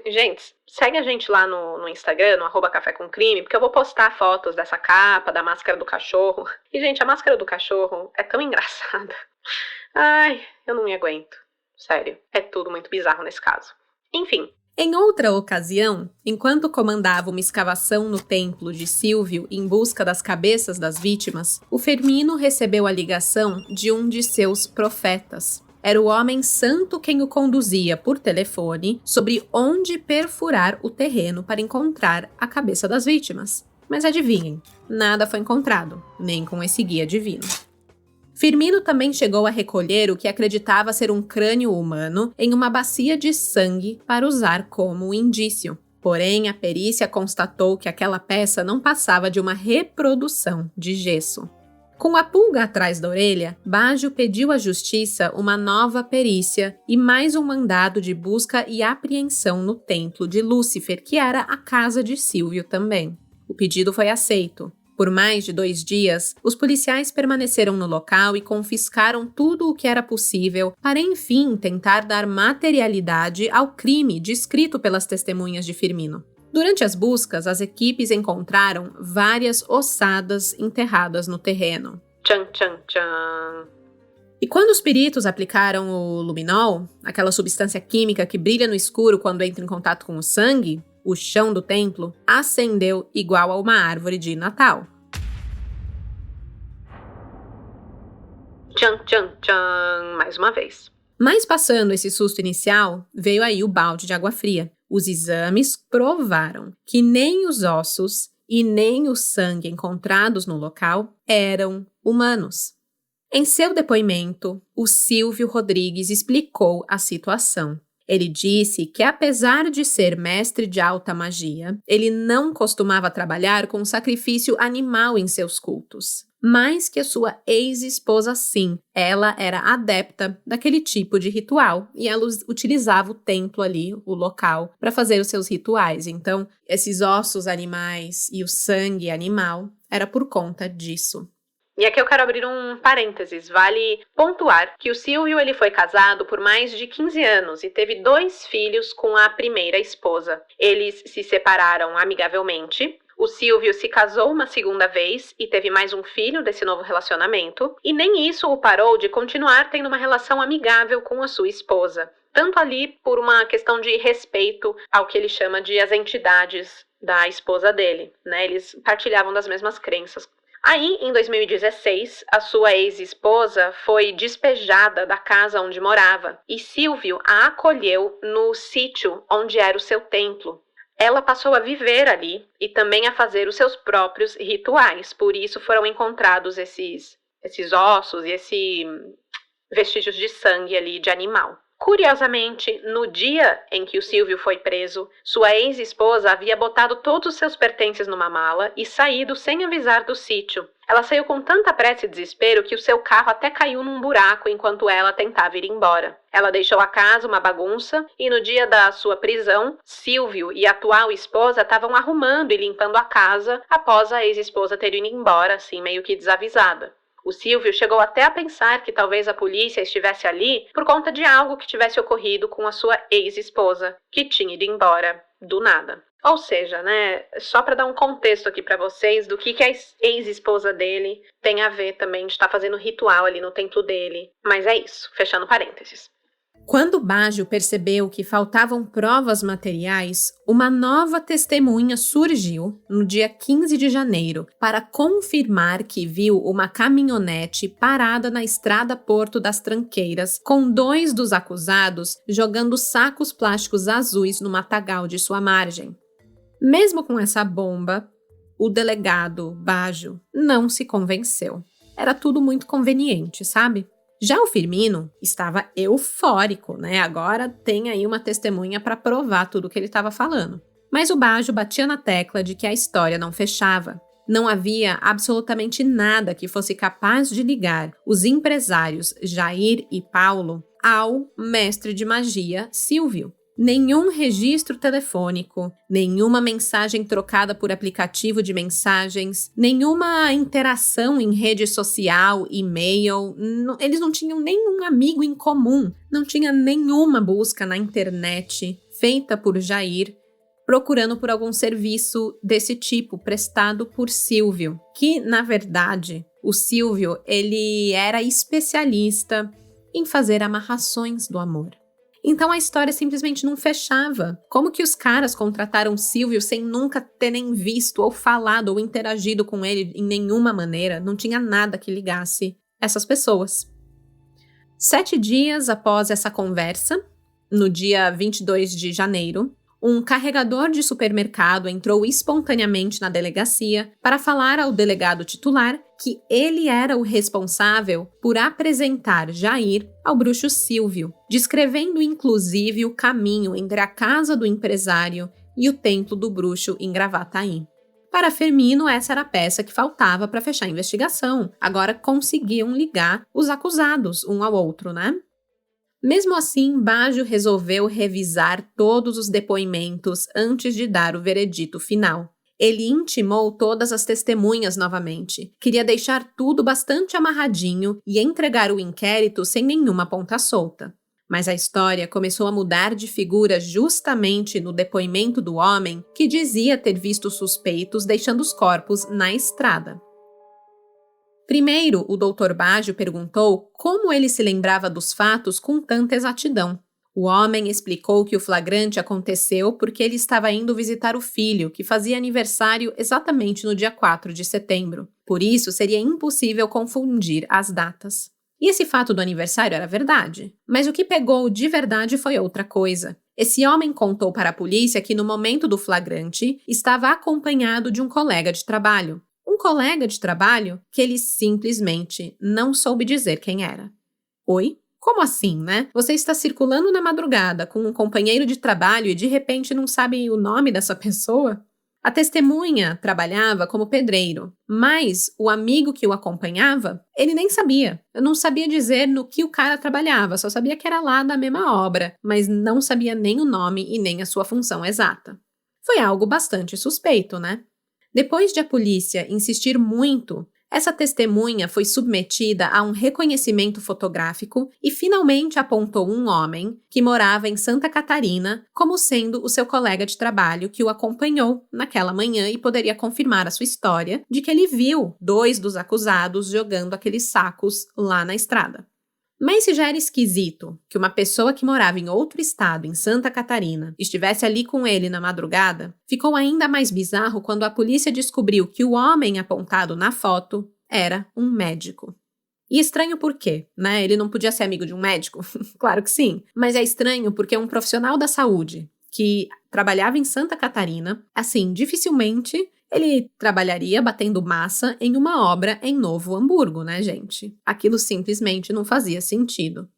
gente, segue a gente lá no Instagram, no @cafécomcrime, porque eu vou postar fotos dessa capa, da máscara do cachorro. E, gente, a máscara do cachorro é tão engraçada. Ai, eu não me aguento. Sério, é tudo muito bizarro nesse caso. Enfim. Em outra ocasião, enquanto comandava uma escavação no templo de Silvio em busca das cabeças das vítimas, o Firmino recebeu a ligação de um de seus profetas. Era o homem santo quem o conduzia por telefone sobre onde perfurar o terreno para encontrar a cabeça das vítimas. Mas adivinhem, nada foi encontrado, nem com esse guia divino. Firmino também chegou a recolher o que acreditava ser um crânio humano em uma bacia de sangue para usar como indício. Porém, a perícia constatou que aquela peça não passava de uma reprodução de gesso. Com a pulga atrás da orelha, Baggio pediu à justiça uma nova perícia e mais um mandado de busca e apreensão no templo de Lúcifer, que era a casa de Silvio também. O pedido foi aceito. Por mais de 2 dias, os policiais permaneceram no local e confiscaram tudo o que era possível para, enfim, tentar dar materialidade ao crime descrito pelas testemunhas de Firmino. Durante as buscas, as equipes encontraram várias ossadas enterradas no terreno. Tchan, tchan, tchan. E quando os peritos aplicaram o luminol, aquela substância química que brilha no escuro quando entra em contato com o sangue, o chão do templo acendeu igual a uma árvore de Natal. Tchan, tchan, tchan, mais uma vez. Mas passando esse susto inicial, veio aí o balde de água fria. Os exames provaram que nem os ossos e nem o sangue encontrados no local eram humanos. Em seu depoimento, o Silvio Rodrigues explicou a situação. Ele disse que, apesar de ser mestre de alta magia, ele não costumava trabalhar com sacrifício animal em seus cultos, mas que a sua ex-esposa sim, ela era adepta daquele tipo de ritual e ela utilizava o templo ali, o local, para fazer os seus rituais. Então, esses ossos animais e o sangue animal era por conta disso. E aqui eu quero abrir um parênteses. Vale pontuar que o Silvio ele foi casado por mais de 15 anos e teve 2 filhos com a primeira esposa. Eles se separaram amigavelmente. O Silvio se casou uma segunda vez e teve mais um filho desse novo relacionamento. E nem isso o parou de continuar tendo uma relação amigável com a sua esposa. Tanto ali por uma questão de respeito ao que ele chama de as entidades da esposa dele, né? Eles partilhavam das mesmas crenças. Aí, em 2016, a sua ex-esposa foi despejada da casa onde morava e Silvio a acolheu no sítio onde era o seu templo. Ela passou a viver ali e também a fazer os seus próprios rituais, por isso foram encontrados esses ossos e esses vestígios de sangue ali de animal. Curiosamente, no dia em que o Silvio foi preso, sua ex-esposa havia botado todos os seus pertences numa mala e saído sem avisar do sítio. Ela saiu com tanta pressa e desespero que o seu carro até caiu num buraco enquanto ela tentava ir embora. Ela deixou a casa uma bagunça e no dia da sua prisão, Silvio e a atual esposa estavam arrumando e limpando a casa após a ex-esposa ter ido embora, assim, meio que desavisada. O Silvio chegou até a pensar que talvez a polícia estivesse ali por conta de algo que tivesse ocorrido com a sua ex-esposa, que tinha ido embora do nada. Ou seja, né, só para dar um contexto aqui para vocês do que a ex-esposa dele tem a ver também de estar fazendo ritual ali no templo dele. Mas é isso, fechando parênteses. Quando Baggio percebeu que faltavam provas materiais, uma nova testemunha surgiu no dia 15 de janeiro para confirmar que viu uma caminhonete parada na estrada Porto das Tranqueiras com 2 dos acusados jogando sacos plásticos azuis no matagal de sua margem. Mesmo com essa bomba, o delegado Baggio não se convenceu. Era tudo muito conveniente, sabe? Já o Firmino estava eufórico, né? Agora tem aí uma testemunha para provar tudo o que ele estava falando. Mas o Baggio batia na tecla de que a história não fechava. Não havia absolutamente nada que fosse capaz de ligar os empresários Jair e Paulo ao mestre de magia Silvio. Nenhum registro telefônico, nenhuma mensagem trocada por aplicativo de mensagens, nenhuma interação em rede social, e-mail, eles não tinham nenhum amigo em comum, não tinha nenhuma busca na internet feita por Jair procurando por algum serviço desse tipo prestado por Silvio, que na verdade o Silvio ele era especialista em fazer amarrações do amor. Então a história simplesmente não fechava. Como que os caras contrataram Silvio sem nunca terem visto ou falado ou interagido com ele em nenhuma maneira? Não tinha nada que ligasse essas pessoas. 7 dias após essa conversa, no dia 22 de janeiro, um carregador de supermercado entrou espontaneamente na delegacia para falar ao delegado titular que ele era o responsável por apresentar Jair ao bruxo Silvio, descrevendo inclusive o caminho entre a casa do empresário e o templo do bruxo em Gravataí. Para Firmino, essa era a peça que faltava para fechar a investigação. Agora conseguiam ligar os acusados um ao outro, né? Mesmo assim, Baggio resolveu revisar todos os depoimentos antes de dar o veredito final. Ele intimou todas as testemunhas novamente, queria deixar tudo bastante amarradinho e entregar o inquérito sem nenhuma ponta solta. Mas a história começou a mudar de figura justamente no depoimento do homem que dizia ter visto suspeitos deixando os corpos na estrada. Primeiro, o Dr. Baggio perguntou como ele se lembrava dos fatos com tanta exatidão. O homem explicou que o flagrante aconteceu porque ele estava indo visitar o filho, que fazia aniversário exatamente no dia 4 de setembro. Por isso, seria impossível confundir as datas. E esse fato do aniversário era verdade. Mas o que pegou de verdade foi outra coisa. Esse homem contou para a polícia que no momento do flagrante estava acompanhado de um colega de trabalho. Um colega de trabalho que ele simplesmente não soube dizer quem era. Oi? Como assim, né? Você está circulando na madrugada com um companheiro de trabalho e de repente não sabe o nome dessa pessoa? A testemunha trabalhava como pedreiro, mas o amigo que o acompanhava, ele nem sabia. Eu não sabia dizer no que o cara trabalhava, só sabia que era lá da mesma obra, mas não sabia nem o nome e nem a sua função exata. Foi algo bastante suspeito, né? Depois de a polícia insistir muito, essa testemunha foi submetida a um reconhecimento fotográfico e finalmente apontou um homem que morava em Santa Catarina como sendo o seu colega de trabalho que o acompanhou naquela manhã e poderia confirmar a sua história de que ele viu 2 dos acusados jogando aqueles sacos lá na estrada. Mas se já era esquisito que uma pessoa que morava em outro estado, em Santa Catarina, estivesse ali com ele na madrugada, ficou ainda mais bizarro quando a polícia descobriu que o homem apontado na foto era um médico. E estranho por quê, né? Ele não podia ser amigo de um médico? Claro que sim. Mas é estranho porque um profissional da saúde que trabalhava em Santa Catarina, assim, dificilmente ele trabalharia batendo massa em uma obra em Novo Hamburgo, né, gente? Aquilo simplesmente não fazia sentido.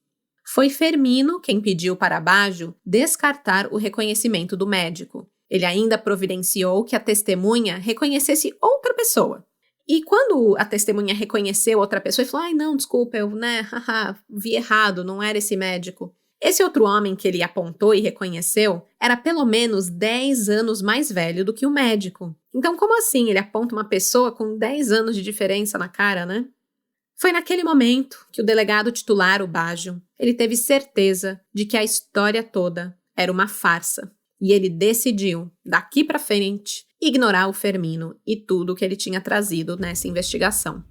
Foi Firmino quem pediu para Baggio descartar o reconhecimento do médico. Ele ainda providenciou que a testemunha reconhecesse outra pessoa. E quando a testemunha reconheceu outra pessoa e falou, ai não, desculpa, eu, vi errado, não era esse médico. Esse outro homem que ele apontou e reconheceu era pelo menos 10 anos mais velho do que o médico. Então como assim ele aponta uma pessoa com 10 anos de diferença na cara, né? Foi naquele momento que o delegado titular, o Baggio, ele teve certeza de que a história toda era uma farsa. E ele decidiu, daqui para frente, ignorar o Fermino e tudo o que ele tinha trazido nessa investigação.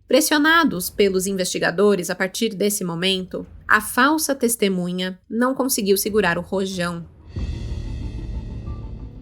Pressionados pelos investigadores a partir desse momento, a falsa testemunha não conseguiu segurar o rojão.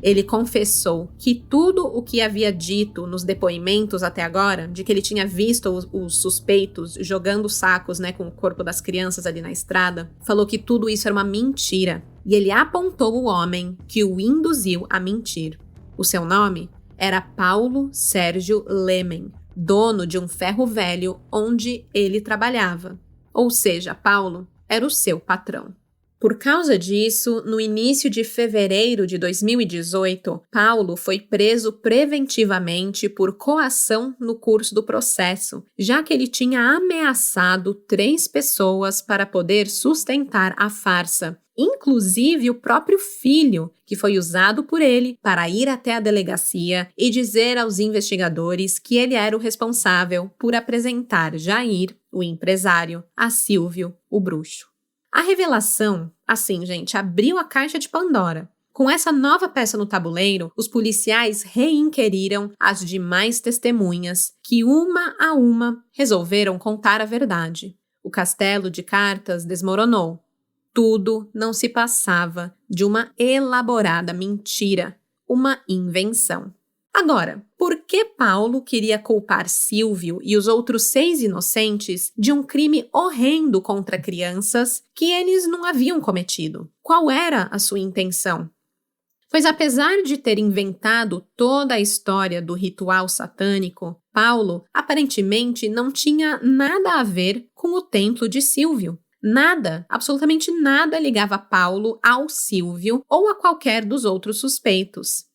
Ele confessou que tudo o que havia dito nos depoimentos até agora, de que ele tinha visto os suspeitos jogando sacos, com o corpo das crianças ali na estrada, falou que tudo isso era uma mentira. E ele apontou o homem que o induziu a mentir. O seu nome era Paulo Sérgio Lemen, dono de um ferro velho onde ele trabalhava. Ou seja, Paulo era o seu patrão. Por causa disso, no início de fevereiro de 2018, Paulo foi preso preventivamente por coação no curso do processo, já que ele tinha ameaçado 3 pessoas para poder sustentar a farsa, inclusive o próprio filho, que foi usado por ele para ir até a delegacia e dizer aos investigadores que ele era o responsável por apresentar Jair, o empresário, a Silvio, o bruxo. A revelação, abriu a caixa de Pandora. Com essa nova peça no tabuleiro, os policiais reinquiriram as demais testemunhas, que uma a uma resolveram contar a verdade. O castelo de cartas desmoronou. Tudo não se passava de uma elaborada mentira, uma invenção. Agora, por que Paulo queria culpar Silvio e os outros 6 inocentes de um crime horrendo contra crianças que eles não haviam cometido? Qual era a sua intenção? Pois apesar de ter inventado toda a história do ritual satânico, Paulo aparentemente não tinha nada a ver com o templo de Silvio. Nada, absolutamente nada ligava Paulo ao Silvio ou a qualquer dos outros suspeitos.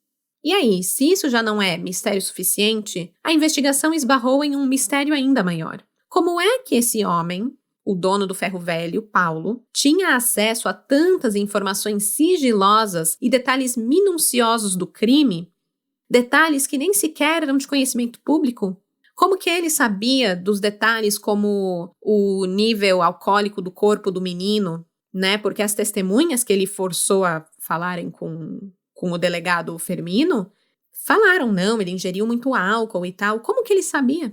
E aí, se isso já não é mistério suficiente, a investigação esbarrou em um mistério ainda maior. Como é que esse homem, o dono do ferro velho, Paulo, tinha acesso a tantas informações sigilosas e detalhes minuciosos do crime? Detalhes que nem sequer eram de conhecimento público? Como que ele sabia dos detalhes como o nível alcoólico do corpo do menino, Porque as testemunhas que ele forçou a falarem com o delegado Fermino, falaram, não, ele ingeriu muito álcool e tal. Como que ele sabia?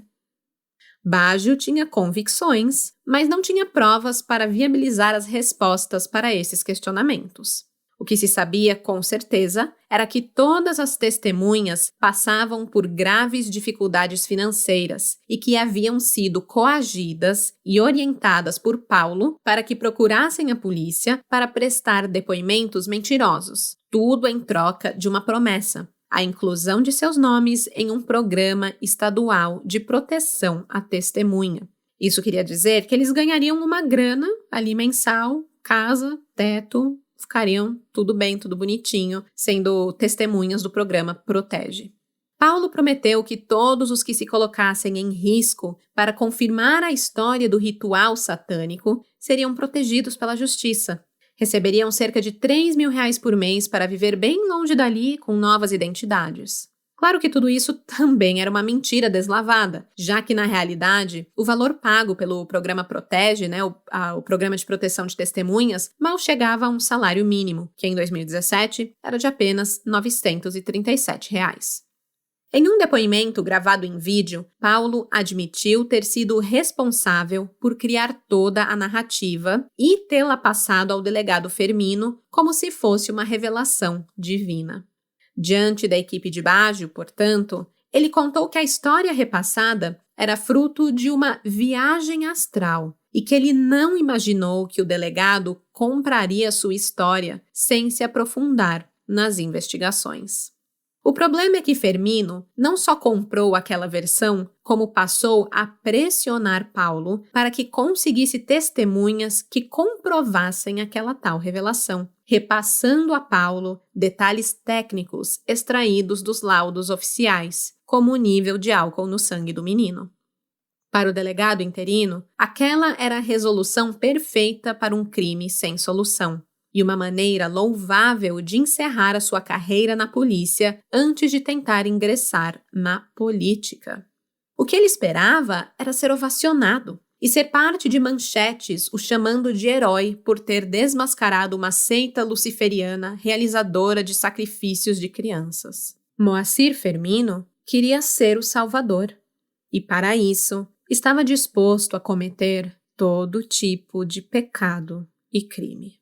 Baggio tinha convicções, mas não tinha provas para viabilizar as respostas para esses questionamentos. O que se sabia com certeza era que todas as testemunhas passavam por graves dificuldades financeiras e que haviam sido coagidas e orientadas por Paulo para que procurassem a polícia para prestar depoimentos mentirosos, tudo em troca de uma promessa: a inclusão de seus nomes em um programa estadual de proteção à testemunha. Isso queria dizer que eles ganhariam uma grana ali mensal, casa, teto, ficariam tudo bem, tudo bonitinho, sendo testemunhas do programa Protege. Paulo prometeu que todos os que se colocassem em risco para confirmar a história do ritual satânico seriam protegidos pela justiça. Receberiam cerca de R$3.000 por mês para viver bem longe dali com novas identidades. Claro que tudo isso também era uma mentira deslavada, já que, na realidade, o valor pago pelo programa Protege, o programa de proteção de testemunhas, mal chegava a um salário mínimo, que em 2017 era de apenas R$937. Em um depoimento gravado em vídeo, Paulo admitiu ter sido responsável por criar toda a narrativa e tê-la passado ao delegado Fermino como se fosse uma revelação divina. Diante da equipe de Baggio, portanto, ele contou que a história repassada era fruto de uma viagem astral e que ele não imaginou que o delegado compraria sua história sem se aprofundar nas investigações. O problema é que Fermino não só comprou aquela versão, como passou a pressionar Paulo para que conseguisse testemunhas que comprovassem aquela tal revelação. repassando a Paulo detalhes técnicos extraídos dos laudos oficiais, como o nível de álcool no sangue do menino. Para o delegado interino, aquela era a resolução perfeita para um crime sem solução e uma maneira louvável de encerrar a sua carreira na polícia antes de tentar ingressar na política. O que ele esperava era ser ovacionado e ser parte de manchetes o chamando de herói por ter desmascarado uma seita luciferiana realizadora de sacrifícios de crianças. Moacir Firmino queria ser o salvador e, para isso, estava disposto a cometer todo tipo de pecado e crime.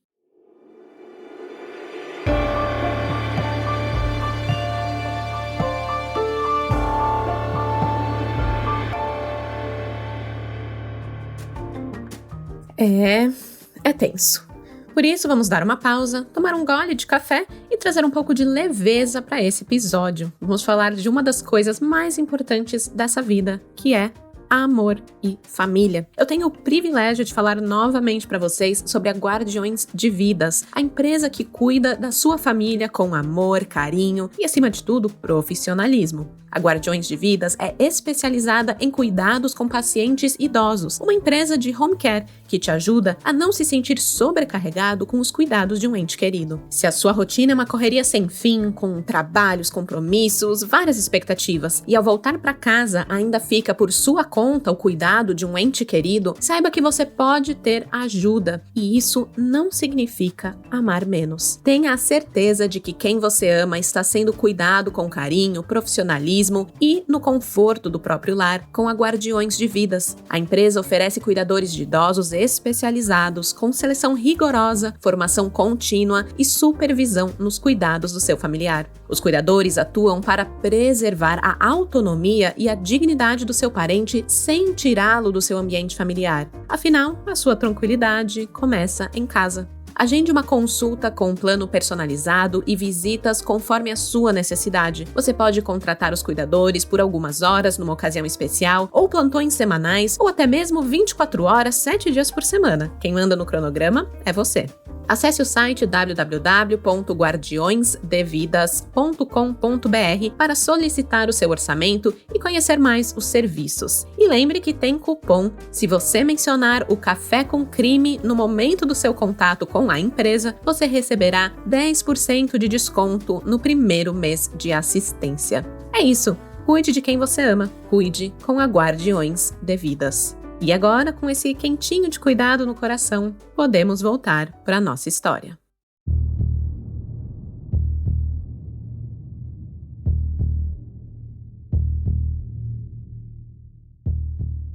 É tenso. Por isso, vamos dar uma pausa, tomar um gole de café e trazer um pouco de leveza para esse episódio. Vamos falar de uma das coisas mais importantes dessa vida, que é amor e família. Eu tenho o privilégio de falar novamente para vocês sobre a Guardiões de Vidas, a empresa que cuida da sua família com amor, carinho e, acima de tudo, profissionalismo. A Guardiões de Vidas é especializada em cuidados com pacientes idosos, uma empresa de home care que te ajuda a não se sentir sobrecarregado com os cuidados de um ente querido. Se a sua rotina é uma correria sem fim, com trabalhos, compromissos, várias expectativas, e ao voltar para casa ainda fica por sua conta o cuidado de um ente querido, saiba que você pode ter ajuda, e isso não significa amar menos. Tenha a certeza de que quem você ama está sendo cuidado com carinho, profissionalismo e no conforto do próprio lar com a Guardiões de Vidas. A empresa oferece cuidadores de idosos especializados com seleção rigorosa, formação contínua e supervisão nos cuidados do seu familiar. Os cuidadores atuam para preservar a autonomia e a dignidade do seu parente sem tirá-lo do seu ambiente familiar. Afinal, a sua tranquilidade começa em casa. Agende uma consulta com um plano personalizado e visitas conforme a sua necessidade. Você pode contratar os cuidadores por algumas horas numa ocasião especial, ou plantões semanais, ou até mesmo 24 horas, 7 dias por semana. Quem manda no cronograma é você. Acesse o site www.guardiõesdevidas.com.br para solicitar o seu orçamento e conhecer mais os serviços. E lembre que tem cupom se você mencionar o Café com Crime no momento do seu contato com a empresa, você receberá 10% de desconto no primeiro mês de assistência. É isso, cuide de quem você ama, cuide com a Guardiões de Vidas. E agora, com esse quentinho de cuidado no coração, podemos voltar para a nossa história.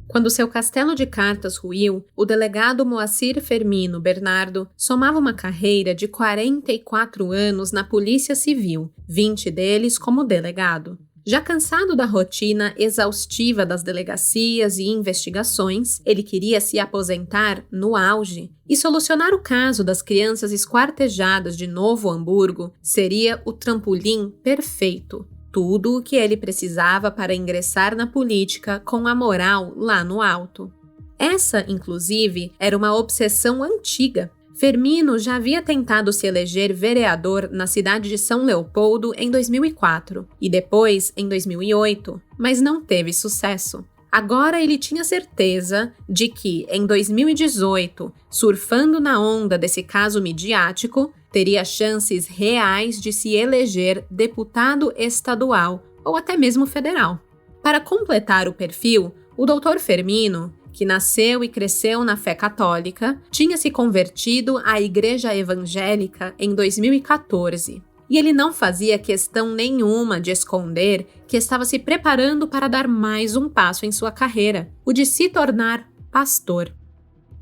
Quando seu castelo de cartas ruiu, o delegado Moacir Firmino Bernardo somava uma carreira de 44 anos na Polícia Civil, 20 deles como delegado. Já cansado da rotina exaustiva das delegacias e investigações, ele queria se aposentar no auge e solucionar o caso das crianças esquartejadas de Novo Hamburgo seria o trampolim perfeito. Tudo o que ele precisava para ingressar na política com a moral lá no alto. Essa, inclusive, era uma obsessão antiga. Firmino já havia tentado se eleger vereador na cidade de São Leopoldo em 2004 e depois em 2008, mas não teve sucesso. Agora ele tinha certeza de que, em 2018, surfando na onda desse caso midiático, teria chances reais de se eleger deputado estadual ou até mesmo federal. Para completar o perfil, o Dr. Firmino, que nasceu e cresceu na fé católica, tinha se convertido à Igreja Evangélica em 2014. E ele não fazia questão nenhuma de esconder que estava se preparando para dar mais um passo em sua carreira, o de se tornar pastor.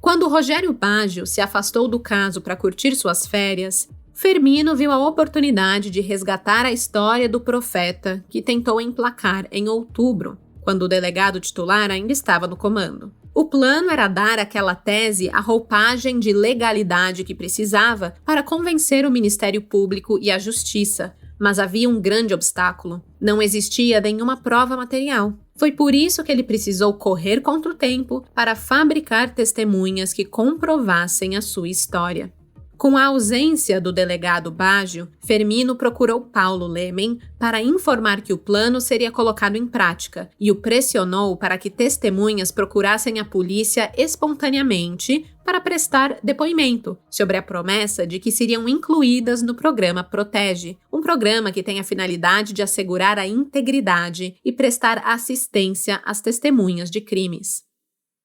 Quando Rogério Baggio se afastou do caso para curtir suas férias, Firmino viu a oportunidade de resgatar a história do profeta que tentou emplacar em outubro, quando o delegado titular ainda estava no comando. O plano era dar àquela tese a roupagem de legalidade que precisava para convencer o Ministério Público e a Justiça, mas havia um grande obstáculo: não existia nenhuma prova material. Foi por isso que ele precisou correr contra o tempo para fabricar testemunhas que comprovassem a sua história. Com a ausência do delegado Baggio, Fermino procurou Paulo Lemen para informar que o plano seria colocado em prática e o pressionou para que testemunhas procurassem a polícia espontaneamente para prestar depoimento sobre a promessa de que seriam incluídas no programa Protege, um programa que tem a finalidade de assegurar a integridade e prestar assistência às testemunhas de crimes.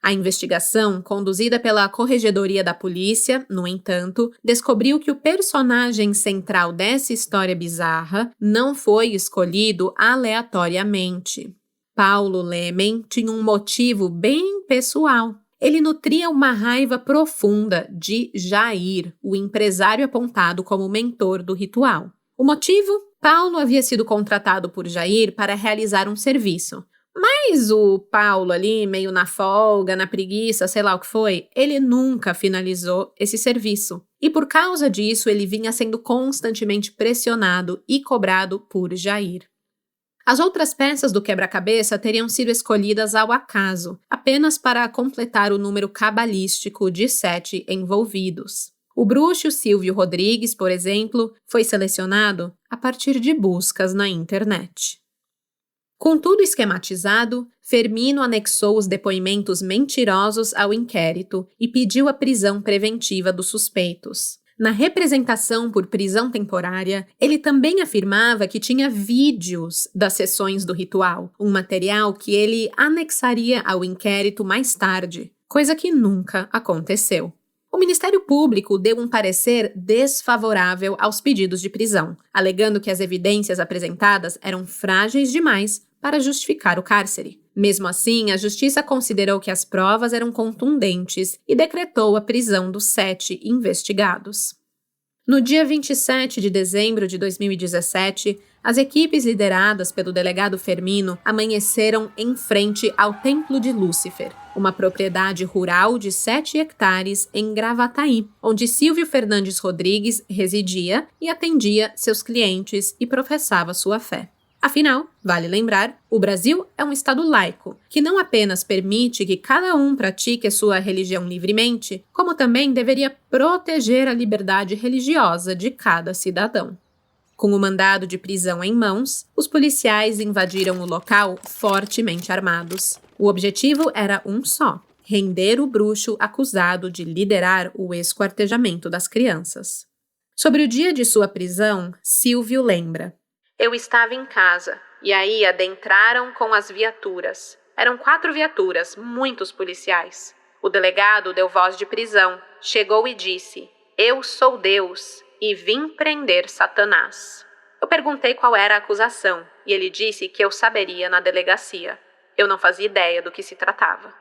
A investigação, conduzida pela Corregedoria da Polícia, no entanto, descobriu que o personagem central dessa história bizarra não foi escolhido aleatoriamente. Paulo Lemen tinha um motivo bem pessoal. Ele nutria uma raiva profunda de Jair, o empresário apontado como mentor do ritual. O motivo? Paulo havia sido contratado por Jair para realizar um serviço. Mas o Paulo ali, meio na folga, na preguiça, sei lá o que foi, ele nunca finalizou esse serviço. E por causa disso, ele vinha sendo constantemente pressionado e cobrado por Jair. As outras peças do quebra-cabeça teriam sido escolhidas ao acaso, apenas para completar o número cabalístico de 7 envolvidos. O bruxo Silvio Rodrigues, por exemplo, foi selecionado a partir de buscas na internet. Com tudo esquematizado, Fermino anexou os depoimentos mentirosos ao inquérito e pediu a prisão preventiva dos suspeitos. Na representação por prisão temporária, ele também afirmava que tinha vídeos das sessões do ritual, um material que ele anexaria ao inquérito mais tarde, coisa que nunca aconteceu. O Ministério Público deu um parecer desfavorável aos pedidos de prisão, alegando que as evidências apresentadas eram frágeis demais para justificar o cárcere. Mesmo assim, a Justiça considerou que as provas eram contundentes e decretou a prisão dos 7 investigados. No dia 27 de dezembro de 2017, as equipes lideradas pelo delegado Fermino amanheceram em frente ao Templo de Lúcifer, uma propriedade rural de 7 hectares em Gravataí, onde Silvio Fernandes Rodrigues residia e atendia seus clientes e professava sua fé. Afinal, vale lembrar, o Brasil é um estado laico, que não apenas permite que cada um pratique a sua religião livremente, como também deveria proteger a liberdade religiosa de cada cidadão. Com o mandado de prisão em mãos, os policiais invadiram o local fortemente armados. O objetivo era um só: render o bruxo acusado de liderar o esquartejamento das crianças. Sobre o dia de sua prisão, Silvio lembra: "Eu estava em casa, e aí adentraram com as viaturas. Eram 4 viaturas, muitos policiais. O delegado deu voz de prisão, chegou e disse: 'Eu sou Deus, e vim prender Satanás.' Eu perguntei qual era a acusação, e ele disse que eu saberia na delegacia. Eu não fazia ideia do que se tratava."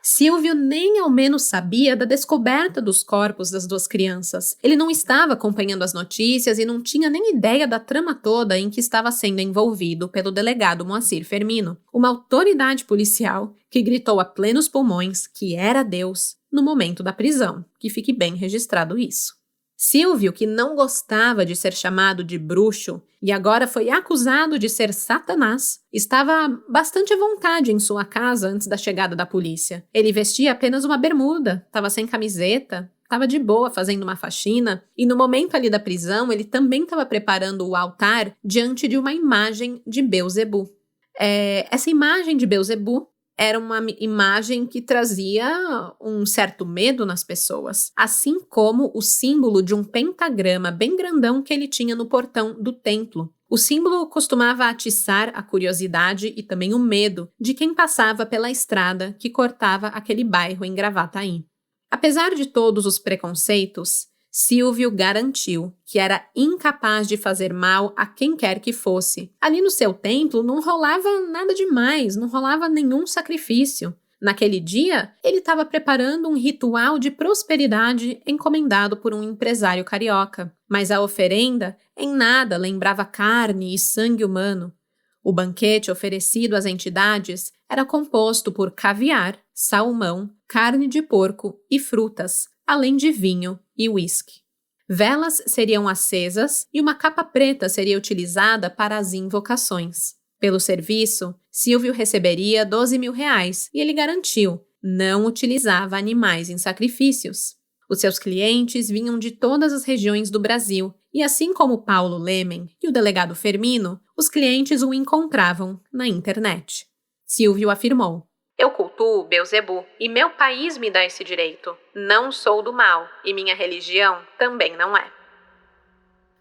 Silvio nem ao menos sabia da descoberta dos corpos das 2 crianças. Ele não estava acompanhando as notícias e não tinha nem ideia da trama toda em que estava sendo envolvido pelo delegado Moacir Fermino, uma autoridade policial que gritou a plenos pulmões que era Deus no momento da prisão, que fique bem registrado isso. Silvio, que não gostava de ser chamado de bruxo e agora foi acusado de ser Satanás, estava bastante à vontade em sua casa antes da chegada da polícia. Ele vestia apenas uma bermuda, estava sem camiseta, estava de boa fazendo uma faxina e no momento ali da prisão ele também estava preparando o altar diante de uma imagem de Beelzebub. Essa imagem de Beelzebub era uma imagem que trazia um certo medo nas pessoas, assim como o símbolo de um pentagrama bem grandão que ele tinha no portão do templo. O símbolo costumava atiçar a curiosidade e também o medo de quem passava pela estrada que cortava aquele bairro em Gravataí. Apesar de todos os preconceitos, Silvio garantiu que era incapaz de fazer mal a quem quer que fosse. Ali no seu templo não rolava nada demais, não rolava nenhum sacrifício. Naquele dia, ele estava preparando um ritual de prosperidade encomendado por um empresário carioca. Mas a oferenda em nada lembrava carne e sangue humano. O banquete oferecido às entidades era composto por caviar, salmão, carne de porco e frutas, além de vinho e uísque. Velas seriam acesas e uma capa preta seria utilizada para as invocações. Pelo serviço, Silvio receberia R$12.000 e ele garantiu, não utilizava animais em sacrifícios. Os seus clientes vinham de todas as regiões do Brasil, e assim como Paulo Lemen e o delegado Fermino, os clientes o encontravam na internet. Silvio afirmou: "Eu cultuo Beelzebu e meu país me dá esse direito. Não sou do mal e minha religião também não é."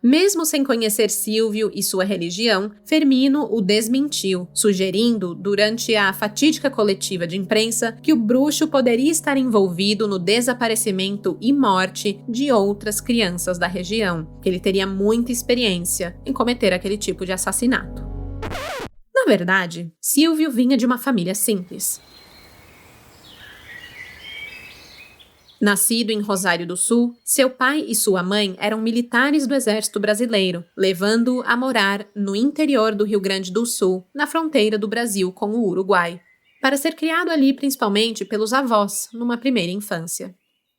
Mesmo sem conhecer Silvio e sua religião, Fermino o desmentiu, sugerindo, durante a fatídica coletiva de imprensa, que o bruxo poderia estar envolvido no desaparecimento e morte de outras crianças da região, que ele teria muita experiência em cometer aquele tipo de assassinato. Na verdade, Silvio vinha de uma família simples. Nascido em Rosário do Sul, seu pai e sua mãe eram militares do Exército Brasileiro, levando-o a morar no interior do Rio Grande do Sul, na fronteira do Brasil com o Uruguai, para ser criado ali principalmente pelos avós, numa primeira infância.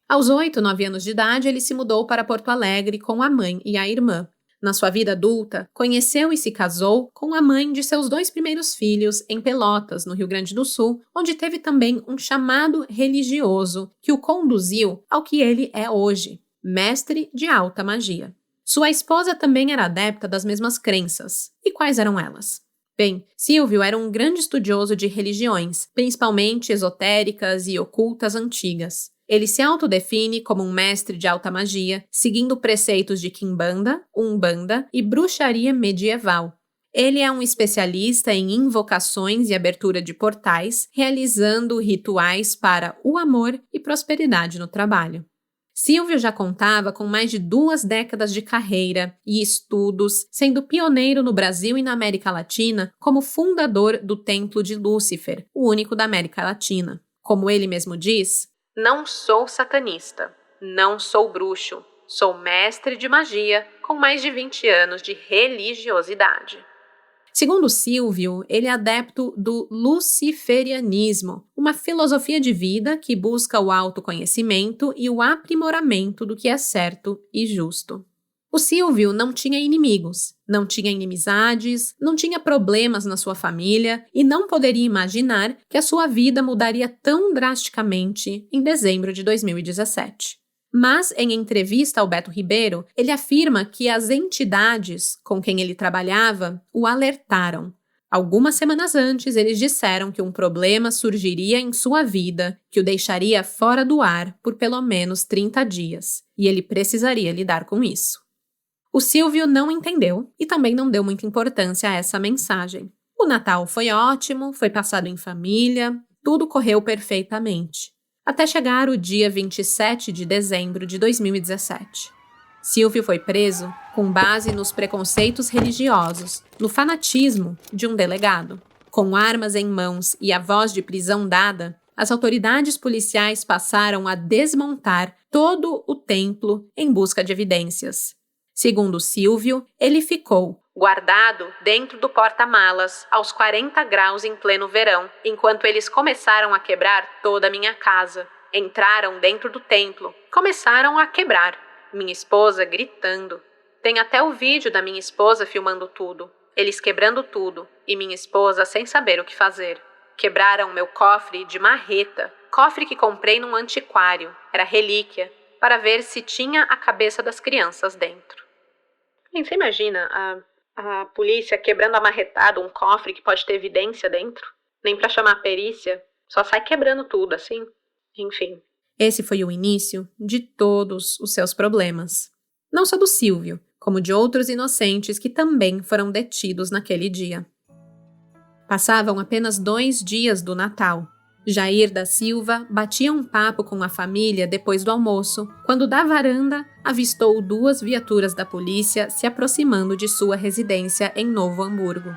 Aos 8, 9 anos de idade, ele se mudou para Porto Alegre com a mãe e a irmã. Na sua vida adulta, conheceu e se casou com a mãe de seus 2 primeiros filhos em Pelotas, no Rio Grande do Sul, onde teve também um chamado religioso que o conduziu ao que ele é hoje, mestre de alta magia. Sua esposa também era adepta das mesmas crenças. E quais eram elas? Bem, Silvio era um grande estudioso de religiões, principalmente esotéricas e ocultas antigas. Ele se autodefine como um mestre de alta magia, seguindo preceitos de Quimbanda, Umbanda e bruxaria medieval. Ele é um especialista em invocações e abertura de portais, realizando rituais para o amor e prosperidade no trabalho. Silvio já contava com mais de 2 décadas de carreira e estudos, sendo pioneiro no Brasil e na América Latina como fundador do Templo de Lúcifer, o único da América Latina. Como ele mesmo diz: "Não sou satanista, não sou bruxo, sou mestre de magia com mais de 20 anos de religiosidade." Segundo Silvio, ele é adepto do luciferianismo, uma filosofia de vida que busca o autoconhecimento e o aprimoramento do que é certo e justo. O Silvio não tinha inimigos, não tinha inimizades, não tinha problemas na sua família e não poderia imaginar que a sua vida mudaria tão drasticamente em dezembro de 2017. Mas, em entrevista ao Beto Ribeiro, ele afirma que as entidades com quem ele trabalhava o alertaram. Algumas semanas antes, eles disseram que um problema surgiria em sua vida que o deixaria fora do ar por pelo menos 30 dias, e ele precisaria lidar com isso. O Silvio não entendeu e também não deu muita importância a essa mensagem. O Natal foi ótimo, foi passado em família, tudo correu perfeitamente. Até chegar o dia 27 de dezembro de 2017. Silvio foi preso com base nos preconceitos religiosos, no fanatismo de um delegado. Com armas em mãos e a voz de prisão dada, as autoridades policiais passaram a desmontar todo o templo em busca de evidências. Segundo Silvio, ele ficou guardado dentro do porta-malas aos 40 graus em pleno verão, enquanto eles começaram a quebrar toda a minha casa. Entraram dentro do templo, começaram a quebrar. Minha esposa gritando. Tem até o vídeo da minha esposa filmando tudo. Eles quebrando tudo e minha esposa sem saber o que fazer. Quebraram meu cofre de marreta, cofre que comprei num antiquário, era relíquia, para ver se tinha a cabeça das crianças dentro. Você imagina a polícia quebrando amarretado um cofre que pode ter evidência dentro? Nem para chamar a perícia, só sai quebrando tudo, assim. Enfim. Esse foi o início de todos os seus problemas. Não só do Silvio, como de outros inocentes que também foram detidos naquele dia. Passavam apenas 2 dias do Natal. Jair da Silva batia um papo com a família depois do almoço, quando da varanda avistou 2 viaturas da polícia se aproximando de sua residência em Novo Hamburgo.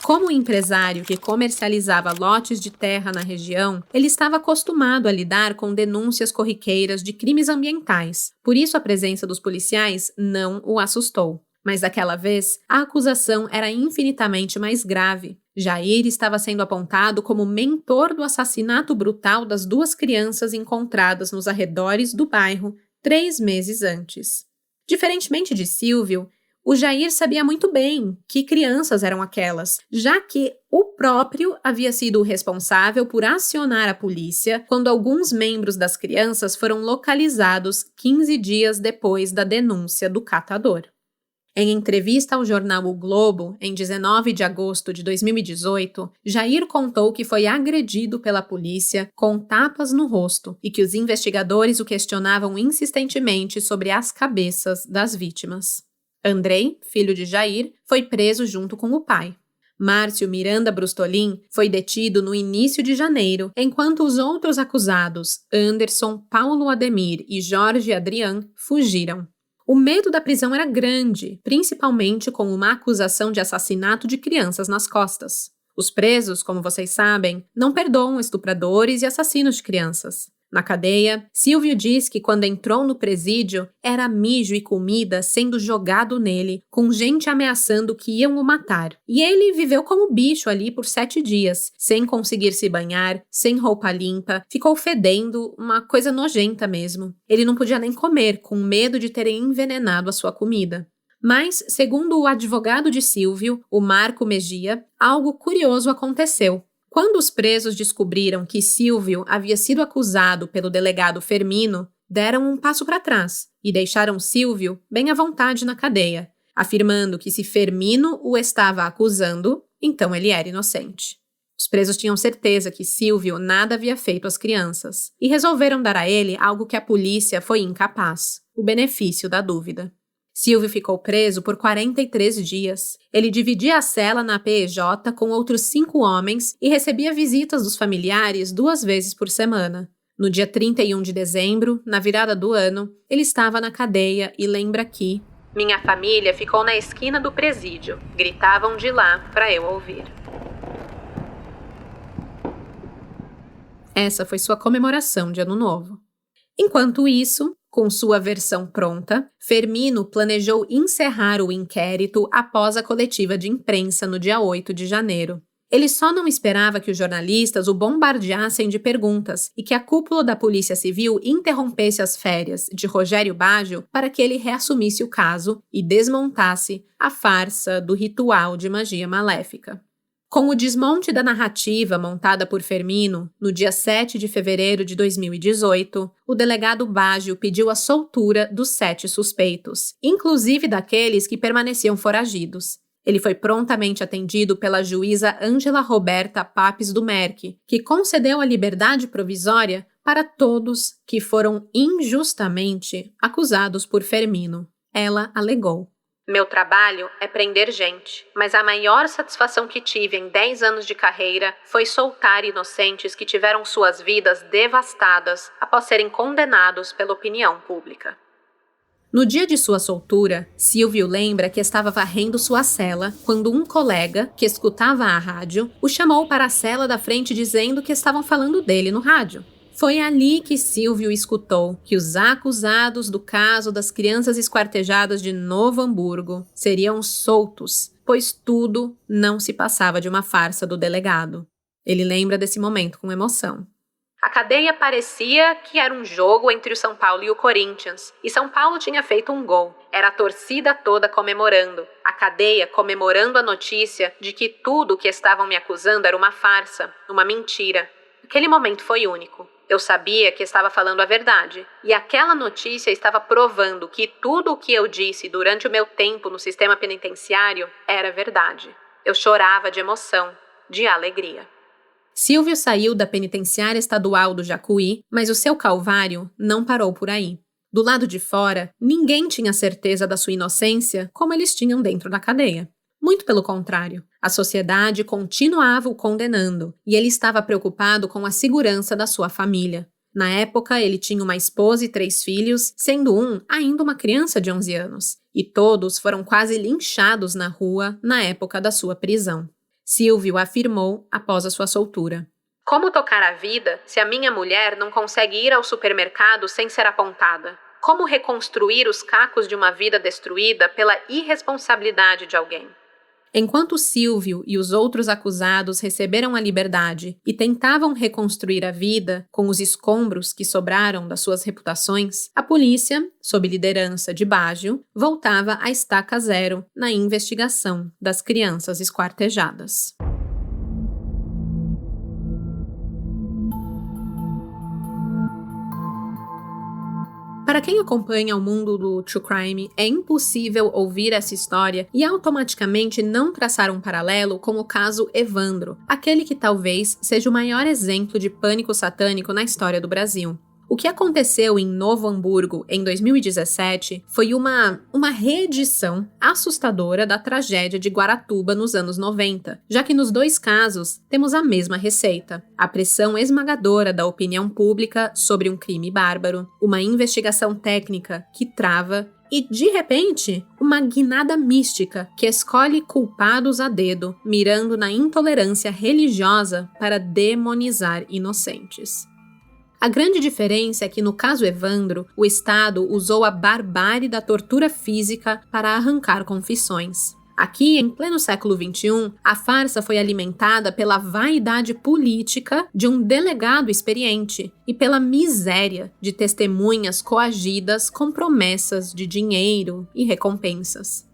Como empresário que comercializava lotes de terra na região, ele estava acostumado a lidar com denúncias corriqueiras de crimes ambientais, por isso a presença dos policiais não o assustou. Mas daquela vez, a acusação era infinitamente mais grave. Jair estava sendo apontado como mentor do assassinato brutal das 2 crianças encontradas nos arredores do bairro 3 meses antes. Diferentemente de Silvio, O Jair sabia muito bem que crianças eram aquelas, já que o próprio havia sido o responsável por acionar a polícia quando alguns membros das crianças foram localizados 15 dias depois da denúncia do catador. Em entrevista ao jornal O Globo, em 19 de agosto de 2018, Jair contou que foi agredido pela polícia com tapas no rosto e que os investigadores o questionavam insistentemente sobre as cabeças das vítimas. Andrei, filho de Jair, foi preso junto com o pai. Márcio Miranda Brustolin foi detido no início de janeiro, enquanto os outros acusados, Anderson, Paulo Ademir e Jorge Adrian, fugiram. O medo da prisão era grande, principalmente com uma acusação de assassinato de crianças nas costas. Os presos, como vocês sabem, não perdoam estupradores e assassinos de crianças. Na cadeia, Silvio diz que quando entrou no presídio, era mijo e comida sendo jogado nele, com gente ameaçando que iam o matar. E ele viveu como bicho ali por 7 dias, sem conseguir se banhar, sem roupa limpa, ficou fedendo, uma coisa nojenta mesmo. Ele não podia nem comer, com medo de terem envenenado a sua comida. Mas, segundo o advogado de Silvio, o Marco Mejia, algo curioso aconteceu. Quando os presos descobriram que Silvio havia sido acusado pelo delegado Fermino, deram um passo para trás e deixaram Silvio bem à vontade na cadeia, afirmando que se Fermino o estava acusando, então ele era inocente. Os presos tinham certeza que Silvio nada havia feito às crianças e resolveram dar a ele algo que a polícia foi incapaz: o benefício da dúvida. Silvio ficou preso por 43 dias. Ele dividia a cela na PEJ com outros 5 homens e recebia visitas dos familiares 2 vezes por semana. No dia 31 de dezembro, na virada do ano, ele estava na cadeia e lembra que "Minha família ficou na esquina do presídio. Gritavam de lá para eu ouvir." Essa foi sua comemoração de Ano Novo. Enquanto isso, com sua versão pronta, Fermino planejou encerrar o inquérito após a coletiva de imprensa no dia 8 de janeiro. Ele só não esperava que os jornalistas o bombardeassem de perguntas e que a cúpula da Polícia Civil interrompesse as férias de Rogério Baggio para que ele reassumisse o caso e desmontasse a farsa do ritual de magia maléfica. Com o desmonte da narrativa montada por Fermino, no dia 7 de fevereiro de 2018, o delegado Baggio pediu a soltura dos 7 suspeitos, inclusive daqueles que permaneciam foragidos. Ele foi prontamente atendido pela juíza Ângela Roberta Papes do Merck, que concedeu a liberdade provisória para todos que foram injustamente acusados por Fermino. Ela alegou: "Meu trabalho é prender gente, mas a maior satisfação que tive em 10 anos de carreira foi soltar inocentes que tiveram suas vidas devastadas após serem condenados pela opinião pública." No dia de sua soltura, Silvio lembra que estava varrendo sua cela quando um colega, que escutava a rádio, o chamou para a cela da frente dizendo que estavam falando dele no rádio. Foi ali que Silvio escutou que os acusados do caso das crianças esquartejadas de Novo Hamburgo seriam soltos, pois tudo não se passava de uma farsa do delegado. Ele lembra desse momento com emoção. A cadeia parecia que era um jogo entre o São Paulo e o Corinthians, e São Paulo tinha feito um gol. Era a torcida toda comemorando, a cadeia comemorando a notícia de que tudo o que estavam me acusando era uma farsa, uma mentira. Aquele momento foi único. Eu sabia que estava falando a verdade, e aquela notícia estava provando que tudo o que eu disse durante o meu tempo no sistema penitenciário era verdade. Eu chorava de emoção, de alegria. Silvio saiu da penitenciária estadual do Jacuí, mas o seu calvário não parou por aí. Do lado de fora, ninguém tinha certeza da sua inocência como eles tinham dentro da cadeia. Muito pelo contrário, a sociedade continuava o condenando e ele estava preocupado com a segurança da sua família. Na época, ele tinha uma esposa e 3 filhos, sendo um ainda uma criança de 11 anos, e todos foram quase linchados na rua na época da sua prisão. Silvio afirmou após a sua soltura: "Como tocar a vida se a minha mulher não consegue ir ao supermercado sem ser apontada? Como reconstruir os cacos de uma vida destruída pela irresponsabilidade de alguém?" Enquanto Silvio e os outros acusados receberam a liberdade e tentavam reconstruir a vida com os escombros que sobraram das suas reputações, a polícia, sob liderança de Baggio, voltava à estaca zero na investigação das crianças esquartejadas. Para quem acompanha o mundo do true crime, é impossível ouvir essa história e automaticamente não traçar um paralelo com o caso Evandro, aquele que talvez seja o maior exemplo de pânico satânico na história do Brasil. O que aconteceu em Novo Hamburgo em 2017 foi uma reedição assustadora da tragédia de Guaratuba nos anos 90, já que nos dois casos temos a mesma receita: a pressão esmagadora da opinião pública sobre um crime bárbaro, uma investigação técnica que trava e, de repente, uma guinada mística que escolhe culpados a dedo, mirando na intolerância religiosa para demonizar inocentes. A grande diferença é que, no caso Evandro, o Estado usou a barbárie da tortura física para arrancar confissões. Aqui, em pleno século XXI, a farsa foi alimentada pela vaidade política de um delegado experiente e pela miséria de testemunhas coagidas com promessas de dinheiro e recompensas.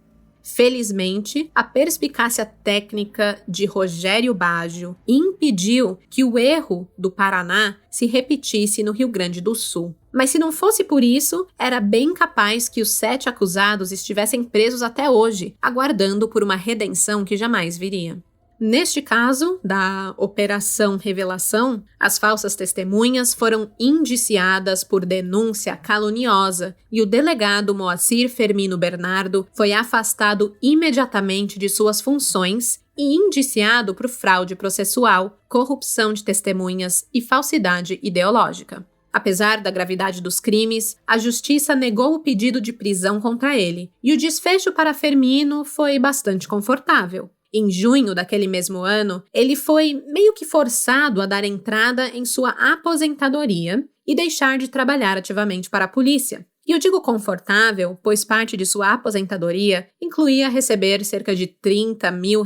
Felizmente, a perspicácia técnica de Rogério Baggio impediu que o erro do Paraná se repetisse no Rio Grande do Sul. Mas se não fosse por isso, era bem capaz que os 7 acusados estivessem presos até hoje, aguardando por uma redenção que jamais viria. Neste caso, da Operação Revelação, as falsas testemunhas foram indiciadas por denúncia caluniosa e o delegado Moacir Fermino Bernardo foi afastado imediatamente de suas funções e indiciado por fraude processual, corrupção de testemunhas e falsidade ideológica. Apesar da gravidade dos crimes, a justiça negou o pedido de prisão contra ele, e o desfecho para Fermino foi bastante confortável. Em junho daquele mesmo ano, ele foi meio que forçado a dar entrada em sua aposentadoria e deixar de trabalhar ativamente para a polícia. E eu digo confortável, pois parte de sua aposentadoria incluía receber cerca de R$30 mil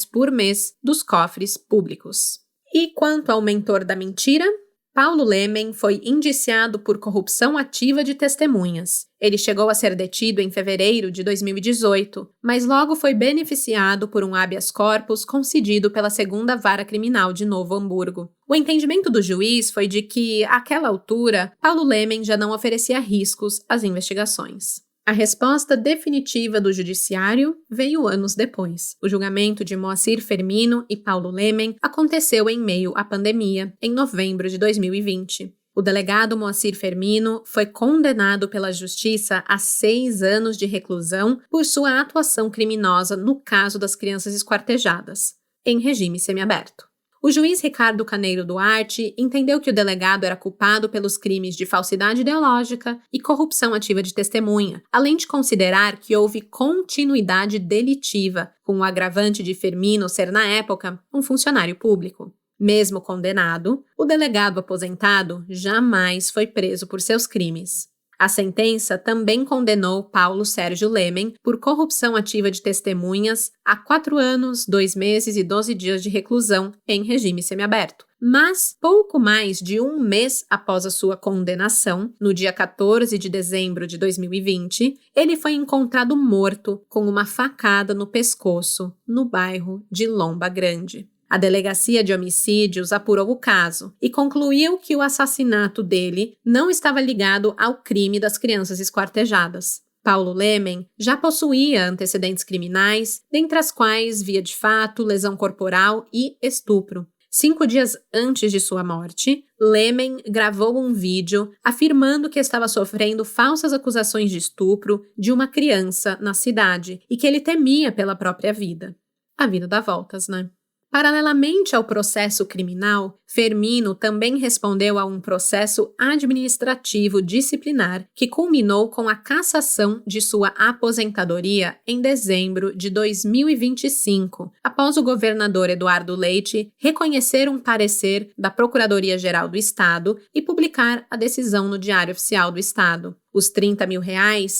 por mês dos cofres públicos. E quanto ao mentor da mentira, Paulo Lemen foi indiciado por corrupção ativa de testemunhas. Ele chegou a ser detido em fevereiro de 2018, mas logo foi beneficiado por um habeas corpus concedido pela 2ª Vara Criminal de Novo Hamburgo. O entendimento do juiz foi de que, àquela altura, Paulo Lemen já não oferecia riscos às investigações. A resposta definitiva do judiciário veio anos depois. O julgamento de Moacir Fermino e Paulo Lemen aconteceu em meio à pandemia, em novembro de 2020. O delegado Moacir Fermino foi condenado pela Justiça a 6 anos de reclusão por sua atuação criminosa no caso das crianças esquartejadas, em regime semiaberto. O juiz Ricardo Caneiro Duarte entendeu que o delegado era culpado pelos crimes de falsidade ideológica e corrupção ativa de testemunha, além de considerar que houve continuidade delitiva, com o agravante de Fermino ser, na época, um funcionário público. Mesmo condenado, o delegado aposentado jamais foi preso por seus crimes. A sentença também condenou Paulo Sérgio Lemen por corrupção ativa de testemunhas a 4 anos, 2 meses e 12 dias de reclusão em regime semiaberto. Mas, pouco mais de 1 mês após a sua condenação, no dia 14 de dezembro de 2020, ele foi encontrado morto com uma facada no pescoço, no bairro de Lomba Grande. A Delegacia de Homicídios apurou o caso e concluiu que o assassinato dele não estava ligado ao crime das crianças esquartejadas. Paulo Lemen já possuía antecedentes criminais, dentre as quais via de fato, lesão corporal e estupro. 5 dias antes de sua morte, Lemen gravou um vídeo afirmando que estava sofrendo falsas acusações de estupro de uma criança na cidade e que ele temia pela própria vida. A vida dá voltas, né? Paralelamente ao processo criminal, Fermino também respondeu a um processo administrativo disciplinar que culminou com a cassação de sua aposentadoria em dezembro de 2025, após o governador Eduardo Leite reconhecer um parecer da Procuradoria-Geral do Estado e publicar a decisão no Diário Oficial do Estado. Os R$30 mil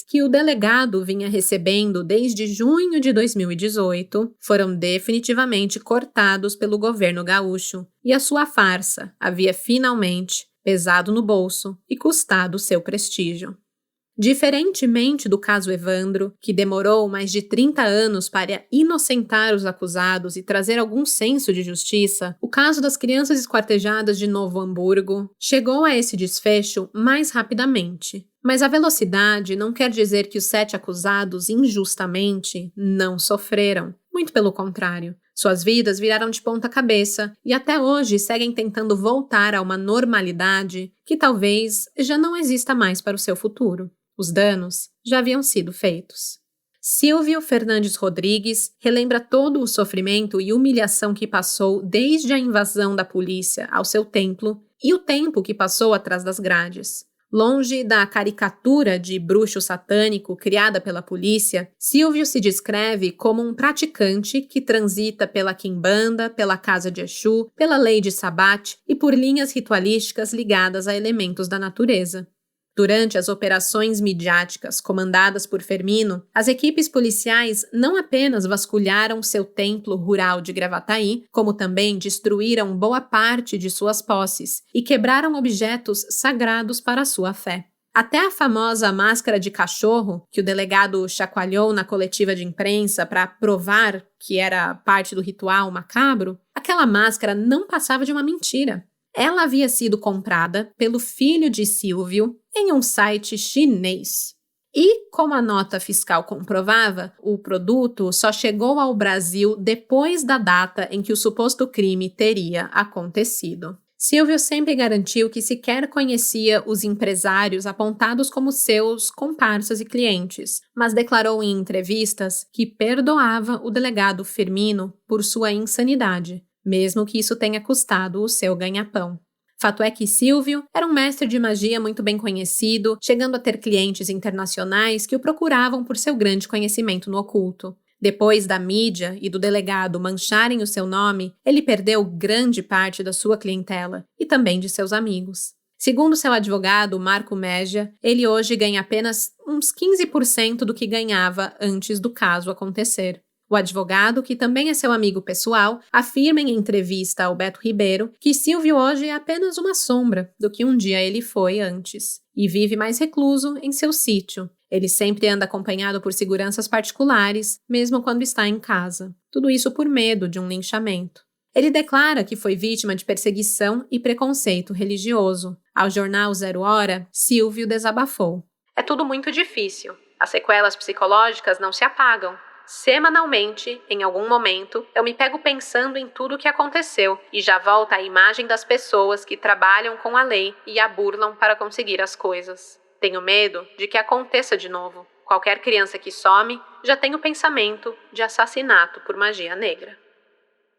que o delegado vinha recebendo desde junho de 2018 foram definitivamente cortados pelo governo gaúcho e a sua farsa havia finalmente pesado no bolso e custado seu prestígio. Diferentemente do caso Evandro, que demorou mais de 30 anos para inocentar os acusados e trazer algum senso de justiça, o caso das crianças esquartejadas de Novo Hamburgo chegou a esse desfecho mais rapidamente. Mas a velocidade não quer dizer que os 7 acusados injustamente não sofreram. Muito pelo contrário. Suas vidas viraram de ponta cabeça e até hoje seguem tentando voltar a uma normalidade que talvez já não exista mais para o seu futuro. Os danos já haviam sido feitos. Silvio Fernandes Rodrigues relembra todo o sofrimento e humilhação que passou desde a invasão da polícia ao seu templo e o tempo que passou atrás das grades. Longe da caricatura de bruxo satânico criada pela polícia, Silvio se descreve como um praticante que transita pela quimbanda, pela casa de Exu, pela lei de Sabate e por linhas ritualísticas ligadas a elementos da natureza. Durante as operações midiáticas comandadas por Fermino, as equipes policiais não apenas vasculharam seu templo rural de Gravataí, como também destruíram boa parte de suas posses e quebraram objetos sagrados para a sua fé. Até a famosa máscara de cachorro, que o delegado chacoalhou na coletiva de imprensa para provar que era parte do ritual macabro, aquela máscara não passava de uma mentira. Ela havia sido comprada pelo filho de Silvio em um site chinês. E, como a nota fiscal comprovava, o produto só chegou ao Brasil depois da data em que o suposto crime teria acontecido. Silvio sempre garantiu que sequer conhecia os empresários apontados como seus comparsas e clientes, mas declarou em entrevistas que perdoava o delegado Fermino por sua insanidade, mesmo que isso tenha custado o seu ganha-pão. Fato é que Silvio era um mestre de magia muito bem conhecido, chegando a ter clientes internacionais que o procuravam por seu grande conhecimento no oculto. Depois da mídia e do delegado mancharem o seu nome, ele perdeu grande parte da sua clientela e também de seus amigos. Segundo seu advogado, Marco Mégia, ele hoje ganha apenas uns 15% do que ganhava antes do caso acontecer. O advogado, que também é seu amigo pessoal, afirma em entrevista ao Beto Ribeiro que Silvio hoje é apenas uma sombra do que um dia ele foi antes, e vive mais recluso em seu sítio. Ele sempre anda acompanhado por seguranças particulares, mesmo quando está em casa. Tudo isso por medo de um linchamento. Ele declara que foi vítima de perseguição e preconceito religioso. Ao jornal Zero Hora, Silvio desabafou. É tudo muito difícil. As sequelas psicológicas não se apagam. Semanalmente, em algum momento, eu me pego pensando em tudo o que aconteceu e já volta a imagem das pessoas que trabalham com a lei e a burlam para conseguir as coisas. Tenho medo de que aconteça de novo. Qualquer criança que some já tem o pensamento de assassinato por magia negra.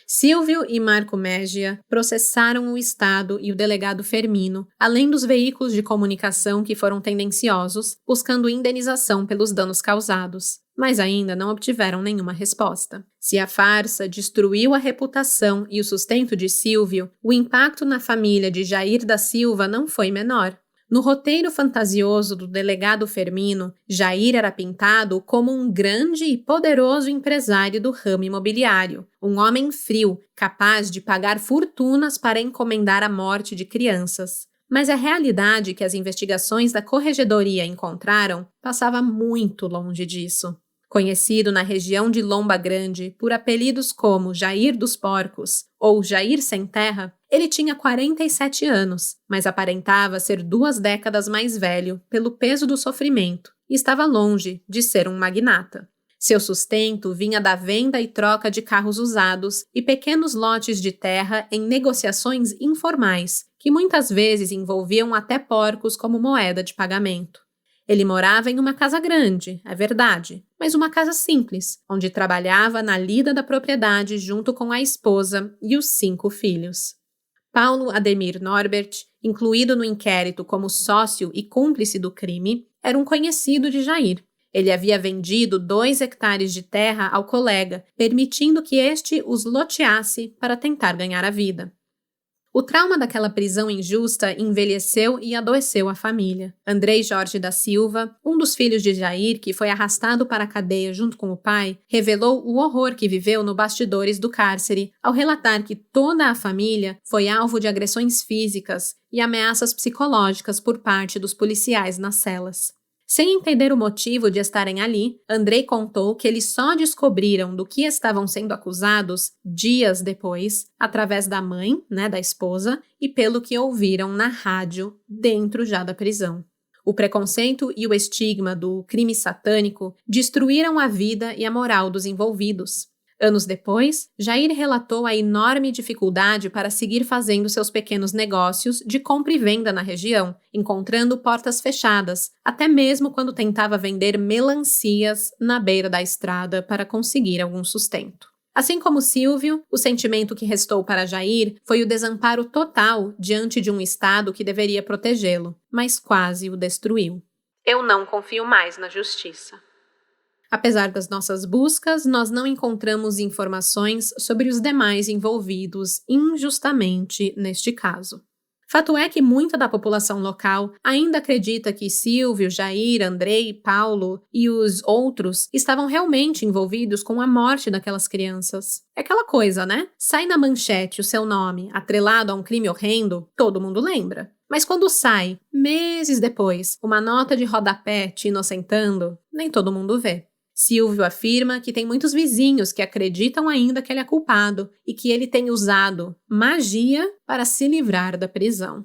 Silvio e Marco Mégia processaram o Estado e o delegado Fermino, além dos veículos de comunicação que foram tendenciosos, buscando indenização pelos danos causados, mas ainda não obtiveram nenhuma resposta. Se a farsa destruiu a reputação e o sustento de Silvio, o impacto na família de Jair da Silva não foi menor. No roteiro fantasioso do delegado Fermino, Jair era pintado como um grande e poderoso empresário do ramo imobiliário, um homem frio, capaz de pagar fortunas para encomendar a morte de crianças. Mas a realidade que as investigações da Corregedoria encontraram passava muito longe disso. Conhecido na região de Lomba Grande por apelidos como Jair dos Porcos ou Jair Sem Terra, ele tinha 47 anos, mas aparentava ser 2 décadas mais velho pelo peso do sofrimento e estava longe de ser um magnata. Seu sustento vinha da venda e troca de carros usados e pequenos lotes de terra em negociações informais, que muitas vezes envolviam até porcos como moeda de pagamento. Ele morava em uma casa grande, é verdade, mas uma casa simples, onde trabalhava na lida da propriedade junto com a esposa e os 5 filhos. Paulo Ademir Norbert, incluído no inquérito como sócio e cúmplice do crime, era um conhecido de Jair. Ele havia vendido 2 hectares de terra ao colega, permitindo que este os loteasse para tentar ganhar a vida. O trauma daquela prisão injusta envelheceu e adoeceu a família. Andrei Jorge da Silva, um dos filhos de Jair, que foi arrastado para a cadeia junto com o pai, revelou o horror que viveu no bastidores do cárcere, ao relatar que toda a família foi alvo de agressões físicas e ameaças psicológicas por parte dos policiais nas celas. Sem entender o motivo de estarem ali, Andrei contou que eles só descobriram do que estavam sendo acusados dias depois, através da mãe, da esposa, e pelo que ouviram na rádio, dentro já da prisão. O preconceito e o estigma do crime satânico destruíram a vida e a moral dos envolvidos. Anos depois, Jair relatou a enorme dificuldade para seguir fazendo seus pequenos negócios de compra e venda na região, encontrando portas fechadas, até mesmo quando tentava vender melancias na beira da estrada para conseguir algum sustento. Assim como Silvio, o sentimento que restou para Jair foi o desamparo total diante de um Estado que deveria protegê-lo, mas quase o destruiu. Eu não confio mais na justiça. Apesar das nossas buscas, nós não encontramos informações sobre os demais envolvidos injustamente neste caso. Fato é que muita da população local ainda acredita que Silvio, Jair, Andrei, Paulo e os outros estavam realmente envolvidos com a morte daquelas crianças. É aquela coisa, né? Sai na manchete o seu nome atrelado a um crime horrendo, todo mundo lembra. Mas quando sai, meses depois, uma nota de rodapé te inocentando, nem todo mundo vê. Silvio afirma que tem muitos vizinhos que acreditam ainda que ele é culpado e que ele tem usado magia para se livrar da prisão.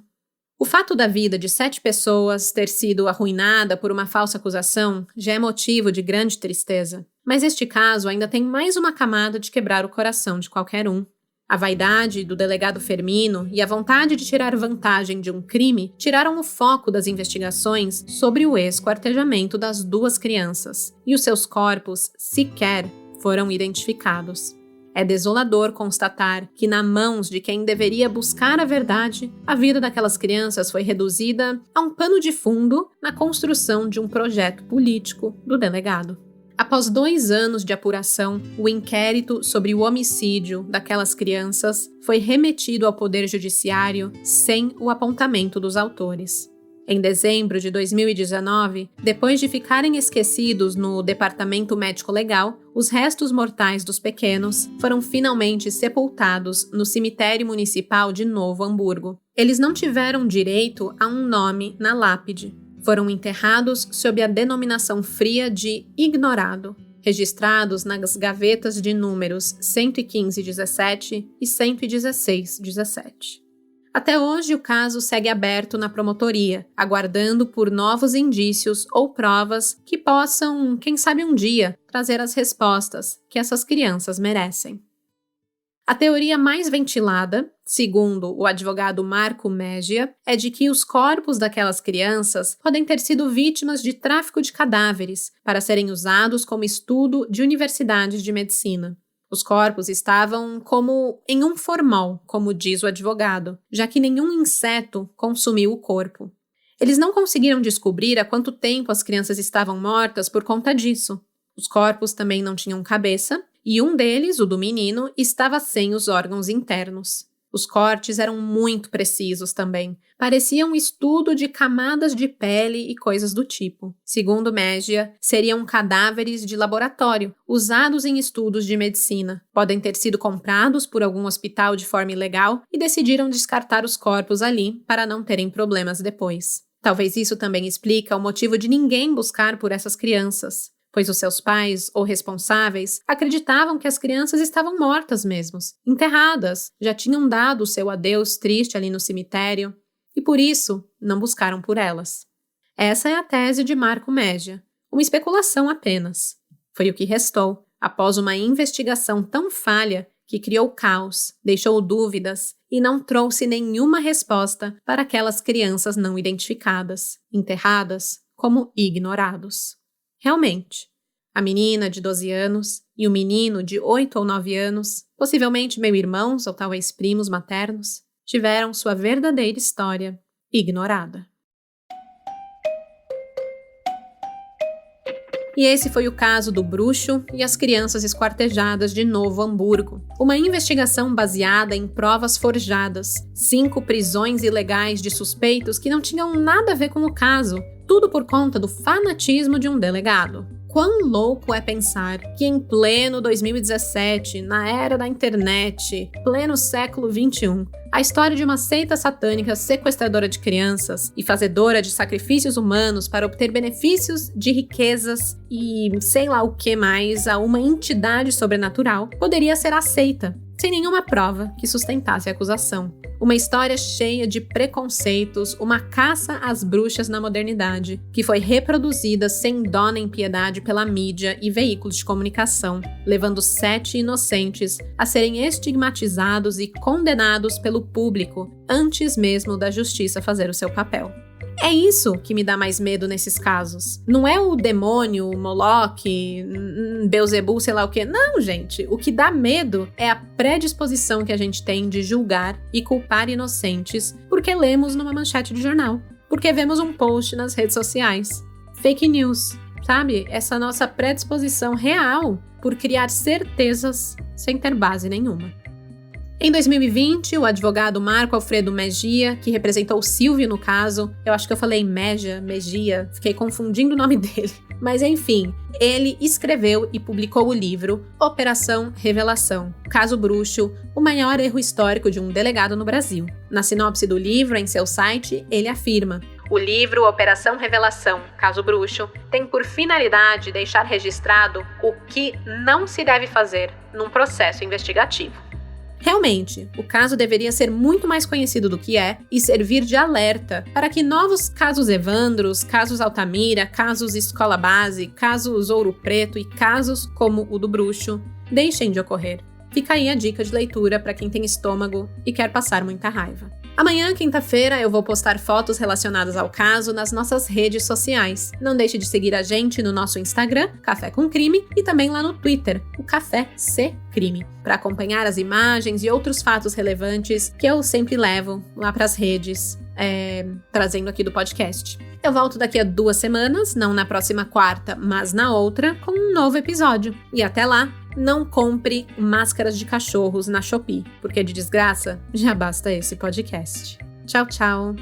O fato da vida de 7 pessoas ter sido arruinada por uma falsa acusação já é motivo de grande tristeza, mas este caso ainda tem mais uma camada de quebrar o coração de qualquer um. A vaidade do delegado Fermino e a vontade de tirar vantagem de um crime tiraram o foco das investigações sobre o esquartejamento das 2 crianças, e os seus corpos sequer foram identificados. É desolador constatar que, nas mãos de quem deveria buscar a verdade, a vida daquelas crianças foi reduzida a um pano de fundo na construção de um projeto político do delegado. Após 2 anos de apuração, o inquérito sobre o homicídio daquelas crianças foi remetido ao Poder Judiciário sem o apontamento dos autores. Em dezembro de 2019, depois de ficarem esquecidos no Departamento Médico Legal, os restos mortais dos pequenos foram finalmente sepultados no Cemitério Municipal de Novo Hamburgo. Eles não tiveram direito a um nome na lápide. Foram enterrados sob a denominação fria de ignorado, registrados nas gavetas de números 115-17 e 116-17. Até hoje, o caso segue aberto na promotoria, aguardando por novos indícios ou provas que possam, quem sabe um dia, trazer as respostas que essas crianças merecem. A teoria mais ventilada, segundo o advogado Marco Meggia, é de que os corpos daquelas crianças podem ter sido vítimas de tráfico de cadáveres para serem usados como estudo de universidades de medicina. Os corpos estavam como em um formol, como diz o advogado, já que nenhum inseto consumiu o corpo. Eles não conseguiram descobrir há quanto tempo as crianças estavam mortas por conta disso. Os corpos também não tinham cabeça, e um deles, o do menino, estava sem os órgãos internos. Os cortes eram muito precisos também. Parecia um estudo de camadas de pele e coisas do tipo. Segundo Meggia, seriam cadáveres de laboratório, usados em estudos de medicina. Podem ter sido comprados por algum hospital de forma ilegal e decidiram descartar os corpos ali para não terem problemas depois. Talvez isso também explica o motivo de ninguém buscar por essas crianças, pois os seus pais ou responsáveis acreditavam que as crianças estavam mortas mesmo, enterradas, já tinham dado o seu adeus triste ali no cemitério, e por isso não buscaram por elas. Essa é a tese de Marco Meggia, uma especulação apenas. Foi o que restou, após uma investigação tão falha que criou caos, deixou dúvidas e não trouxe nenhuma resposta para aquelas crianças não identificadas, enterradas como ignorados. Realmente, a menina de 12 anos e o menino de 8 ou 9 anos, possivelmente meio-irmãos ou talvez primos maternos, tiveram sua verdadeira história ignorada. E esse foi o caso do bruxo e as crianças esquartejadas de Novo Hamburgo. Uma investigação baseada em provas forjadas, 5 prisões ilegais de suspeitos que não tinham nada a ver com o caso, tudo por conta do fanatismo de um delegado. Quão louco é pensar que em pleno 2017, na era da internet, pleno século XXI, a história de uma seita satânica sequestradora de crianças e fazedora de sacrifícios humanos para obter benefícios de riquezas e sei lá o que mais a uma entidade sobrenatural poderia ser aceita, sem nenhuma prova que sustentasse a acusação. Uma história cheia de preconceitos, uma caça às bruxas na modernidade, que foi reproduzida sem dó nem piedade pela mídia e veículos de comunicação, levando 7 inocentes a serem estigmatizados e condenados pelo público antes mesmo da justiça fazer o seu papel. É isso que me dá mais medo nesses casos. Não é o demônio, o Moloque, Beelzebul, sei lá o quê. Não, gente. O que dá medo é a predisposição que a gente tem de julgar e culpar inocentes porque lemos numa manchete de jornal, porque vemos um post nas redes sociais. Fake news, sabe? Essa nossa predisposição real por criar certezas sem ter base nenhuma. Em 2020, o advogado Marco Alfredo Mejia, que representou Silvio no caso, eu acho que eu falei Mejia, fiquei confundindo o nome dele. Mas enfim, ele escreveu e publicou o livro Operação Revelação, Caso Bruxo, o maior erro histórico de um delegado no Brasil. Na sinopse do livro, em seu site, ele afirma: o livro Operação Revelação, Caso Bruxo, tem por finalidade deixar registrado o que não se deve fazer num processo investigativo. Realmente, o caso deveria ser muito mais conhecido do que é e servir de alerta para que novos casos Evandros, casos Altamira, casos Escola Base, casos Ouro Preto e casos como o do bruxo deixem de ocorrer. Fica aí a dica de leitura para quem tem estômago e quer passar muita raiva. Amanhã, quinta-feira, eu vou postar fotos relacionadas ao caso nas nossas redes sociais. Não deixe de seguir a gente no nosso Instagram, Café com Crime, e também lá no Twitter, o Café C Crime, para acompanhar as imagens e outros fatos relevantes que eu sempre levo lá para as redes, trazendo aqui do podcast. Eu volto daqui a 2 semanas, não na próxima quarta, mas na outra, com um novo episódio. E até lá, não compre máscaras de cachorros na Shopee, porque de desgraça já basta esse podcast. Tchau, tchau!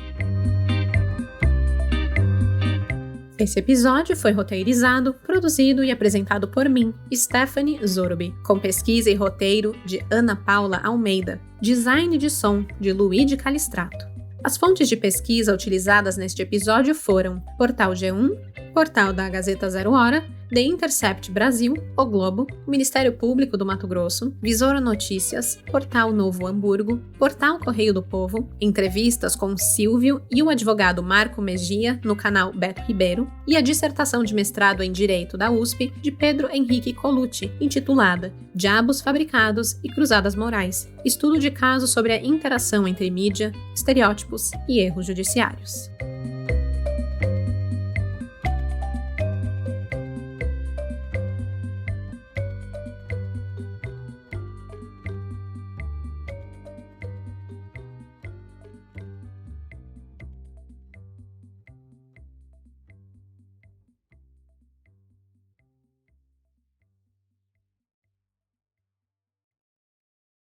Esse episódio foi roteirizado, produzido e apresentado por mim, Stephanie Zorbi, com pesquisa e roteiro de Ana Paula Almeida, design de som de Luigi Calistrato. As fontes de pesquisa utilizadas neste episódio foram Portal G1, Portal da Gazeta Zero Hora, The Intercept Brasil, O Globo, Ministério Público do Mato Grosso, Visora Notícias, Portal Novo Hamburgo, Portal Correio do Povo, entrevistas com Silvio e o advogado Marco Mejia no canal Beto Ribeiro e a dissertação de mestrado em Direito da USP de Pedro Henrique Colucci, intitulada Diabos Fabricados e Cruzadas Morais, estudo de caso sobre a interação entre mídia, estereótipos e erros judiciários.